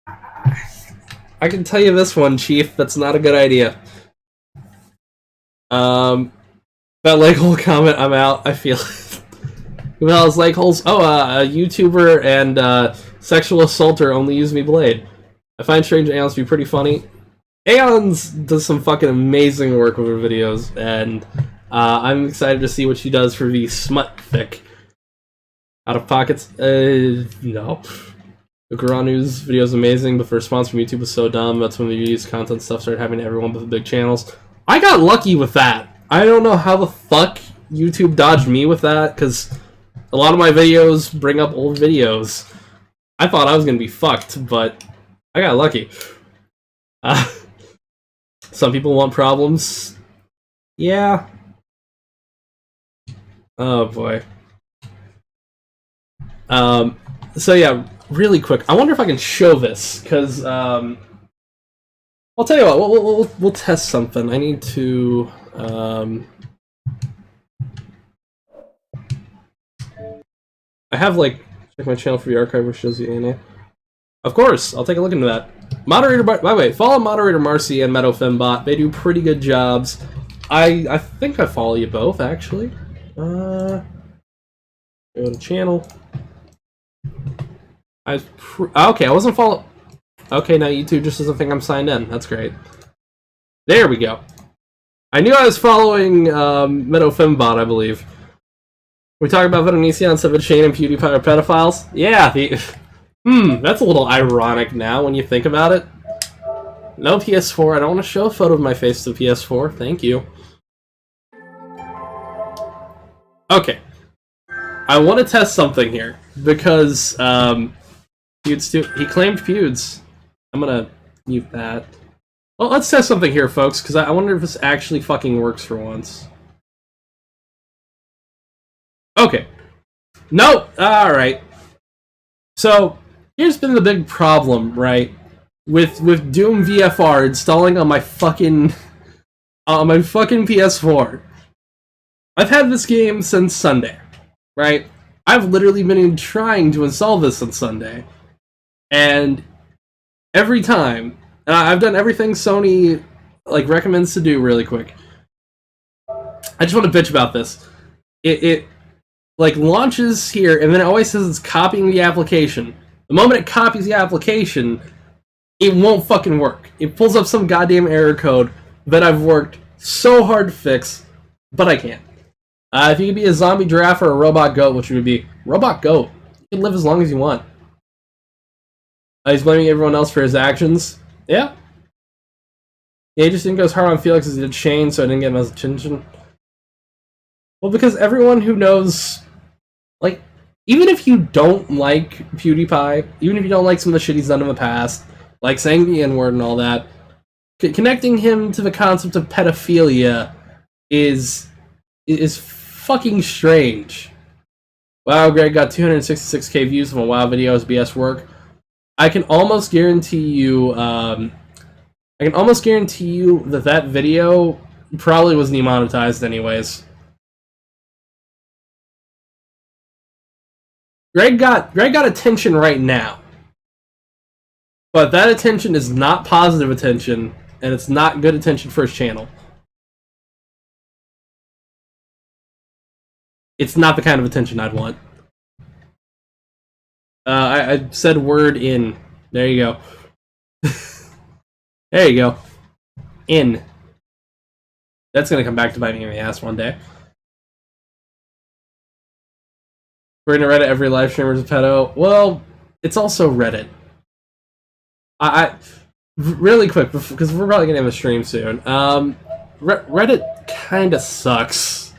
I can tell you this one, Chief, that's not a good idea. That leg hole comment, I'm out, I feel it. Who the hell is leg holes? Oh, a YouTuber and sexual assaulter only use me blade. I find Strange Aeons to be pretty funny. Aeons does some fucking amazing work with her videos, and I'm excited to see what she does for the smut fic. Out of pockets? No. The Garanu's video is amazing, but the response from YouTube was so dumb. That's when the use content stuff started happening to everyone but the big channels. I got lucky with that. I don't know how the fuck YouTube dodged me with that, because a lot of my videos bring up old videos. I thought I was going to be fucked, but I got lucky. Some people want problems. Yeah. Oh boy. So yeah, really quick. I wonder if I can show this, because I'll tell you what. We'll test something. I need to. I have like check my channel for the archive, which shows the ANA. Of course, I'll take a look into that. Moderator, by the way, follow Moderator Marcy and Meadow Fembot. They do pretty good jobs. I think I follow you both actually. Go to channel. Okay, I wasn't follow. Okay, now YouTube just doesn't think I'm signed in. That's great. There we go. I knew I was following Meadow Fembot, I believe. We talk about Oniisan, Seven Shane, and PewDiePie are pedophiles. Yeah, that's a little ironic now when you think about it. No PS4. I don't want to show a photo of my face to the PS4. Thank you. Okay. I want to test something here because he claimed Pewds. I'm gonna mute that. Well, let's test something here, folks, because I wonder if this actually fucking works for once. Okay. Nope. Alright. So, here's been the big problem, right? With Doom VFR installing on my fucking PS4. I've had this game since Sunday, right? I've literally been trying to install this on Sunday. And every time, and I've done everything Sony like recommends to do really quick. I just want to bitch about this. It like launches here, and then it always says it's copying the application. The moment it copies the application, it won't fucking work. It pulls up some goddamn error code that I've worked so hard to fix, but I can't. If you could be a zombie giraffe or a robot goat, which would you be? Robot goat. You can live as long as you want. He's blaming everyone else for his actions. Yeah. Yeah, he just didn't go as hard on Felix as he did Shane, so I didn't get much attention. Well, because everyone who knows, like, even if you don't like PewDiePie, even if you don't like some of the shit he's done in the past, like saying the N-word and all that, connecting him to the concept of pedophilia is fucking strange. Wow, Greg got 266k views from a WoW video as BS work. I can almost guarantee you, that video probably was demonetized anyways. Greg got attention right now. But that attention is not positive attention, and it's not good attention for his channel. It's not the kind of attention I'd want. I said word in. There you go. There you go. In. That's gonna come back to bite me in the ass one day. We're gonna Reddit every live streamer's a pedo. Well, it's also Reddit. I really quick, because we're probably gonna have a stream soon. Reddit kinda sucks.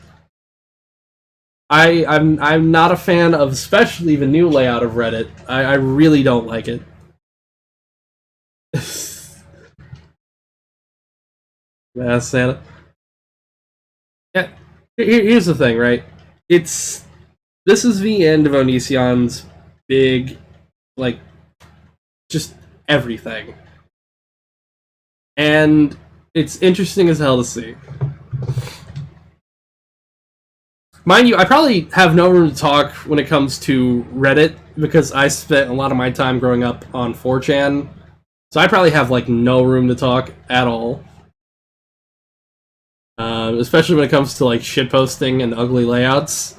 I'm not a fan of especially the new layout of Reddit. I really don't like it. Yeah, Santa. Yeah, here's the thing, right? This is the end of Oniisan's big, like, just everything. And it's interesting as hell to see. Mind you, I probably have no room to talk when it comes to Reddit, because I spent a lot of my time growing up on 4chan, so I probably have, like, no room to talk at all. Especially when it comes to, like, shitposting and ugly layouts.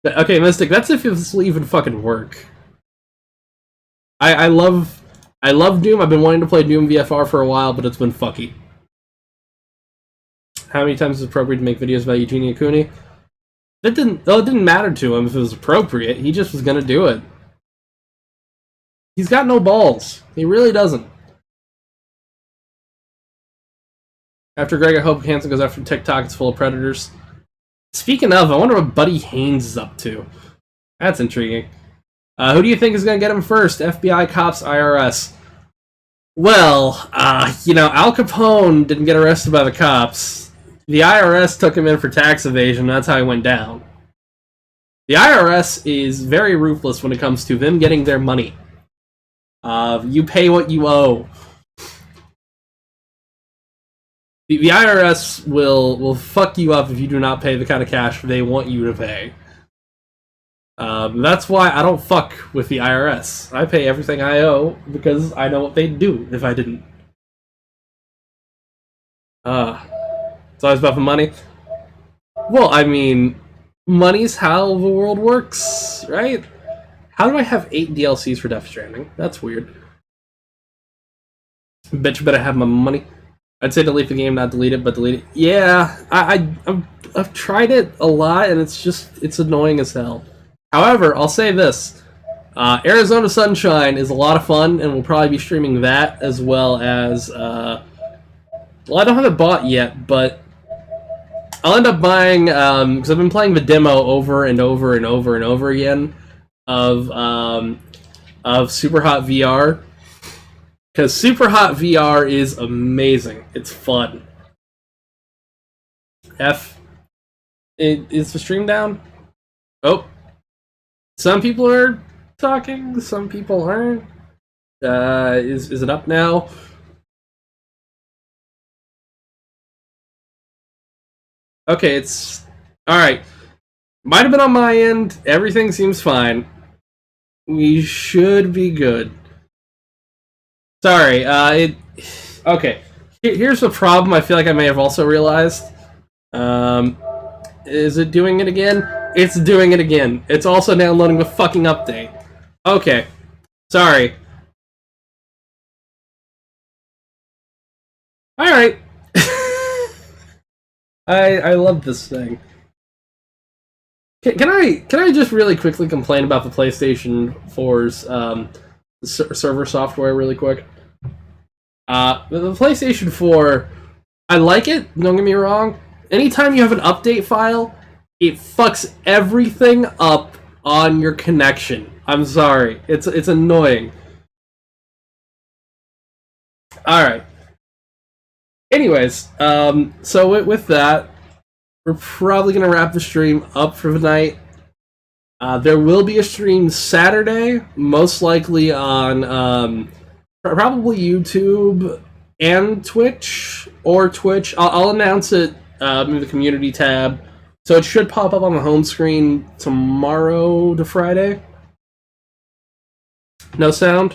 Okay, Mystic, that's if this will even fucking work. I love Doom. I've been wanting to play Doom VFR for a while, but it's been fucky. How many times is it appropriate to make videos about Eugenia Cooney? It didn't matter to him if it was appropriate. He just was gonna do it. He's got no balls. He really doesn't. After Greg, I hope Hansen goes after TikTok. It's full of predators. Speaking of, I wonder what Buddy Haynes is up to. That's intriguing. Who do you think is going to get him first? FBI, cops, IRS? Well, Al Capone didn't get arrested by the cops. The IRS took him in for tax evasion. That's how he went down. The IRS is very ruthless when it comes to them getting their money. You pay what you owe. The IRS will fuck you up if you do not pay the kind of cash they want you to pay. That's why I don't fuck with the IRS. I pay everything I owe because I know what they'd do if I didn't. It's always about the money. Well, I mean, money's how the world works, right? How do I have 8 DLCs for Death Stranding? That's weird. Bet you better have my money. I'd say delete the game, not delete it, but delete it. Yeah, I've tried it a lot, and it's annoying as hell. However, I'll say this. Arizona Sunshine is a lot of fun, and we'll probably be streaming that, as well as... well, I don't have it bought yet, but I'll end up buying... because I've been playing the demo over and over and over and over again of Superhot VR. Because Superhot VR is amazing. It's fun. Is the stream down? Oh. Some people are talking, some people aren't. Is it up now? Okay, it's... Alright. Might have been on my end. Everything seems fine. We should be good. Sorry, okay. Here's the problem I feel like I may have also realized. Is it doing it again? It's doing it again. It's also downloading the fucking update. Okay. Sorry. Alright. I love this thing. Can I just really quickly complain about the PlayStation 4's server software really quick? The PlayStation 4, I like it, don't get me wrong. Anytime you have an update file, it fucks everything up on your connection. I'm sorry. It's annoying. Alright. Anyways, so with that, we're probably going to wrap the stream up for the night. There will be a stream Saturday, most likely on probably YouTube and Twitch, or Twitch. I'll announce it in the community tab, so it should pop up on the home screen tomorrow to Friday. No sound?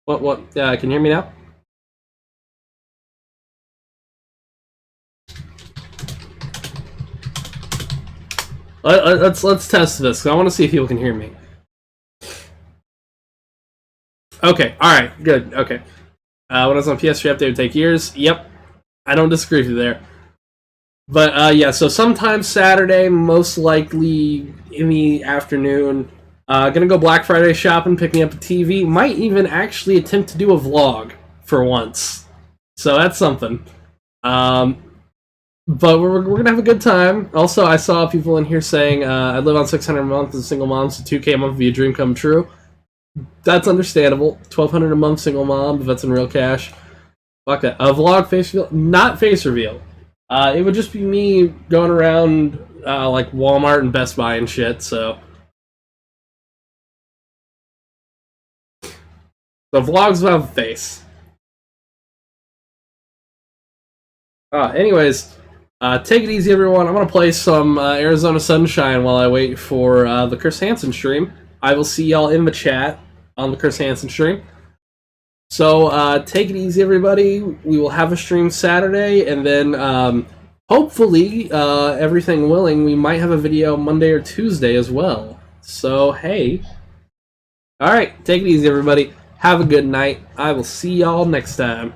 What? Can you hear me now? Let's test this. I want to see if people can hear me. Okay. All right. Good. Okay. When I was on PS3 update, it would take years. Yep. I don't disagree with you there. But yeah. So sometime Saturday, most likely in the afternoon. Gonna go Black Friday shopping, pick me up a TV. Might even actually attempt to do a vlog for once. So that's something. But we're gonna have a good time. Also, I saw people in here saying I live on $600 a month as a single mom, so $2K a month would be a dream come true. That's understandable. $1,200 a month single mom, if that's in real cash. Fuck that. A vlog face reveal, not face reveal. It would just be me going around like Walmart and Best Buy and shit. So the vlogs will have a face. Anyways. Take it easy, everyone. I'm going to play some Arizona Sunshine while I wait for the Chris Hansen stream. I will see y'all in the chat on the Chris Hansen stream. So, take it easy, everybody. We will have a stream Saturday, and then, hopefully, everything willing, we might have a video Monday or Tuesday as well. So, hey. Alright, take it easy, everybody. Have a good night. I will see y'all next time.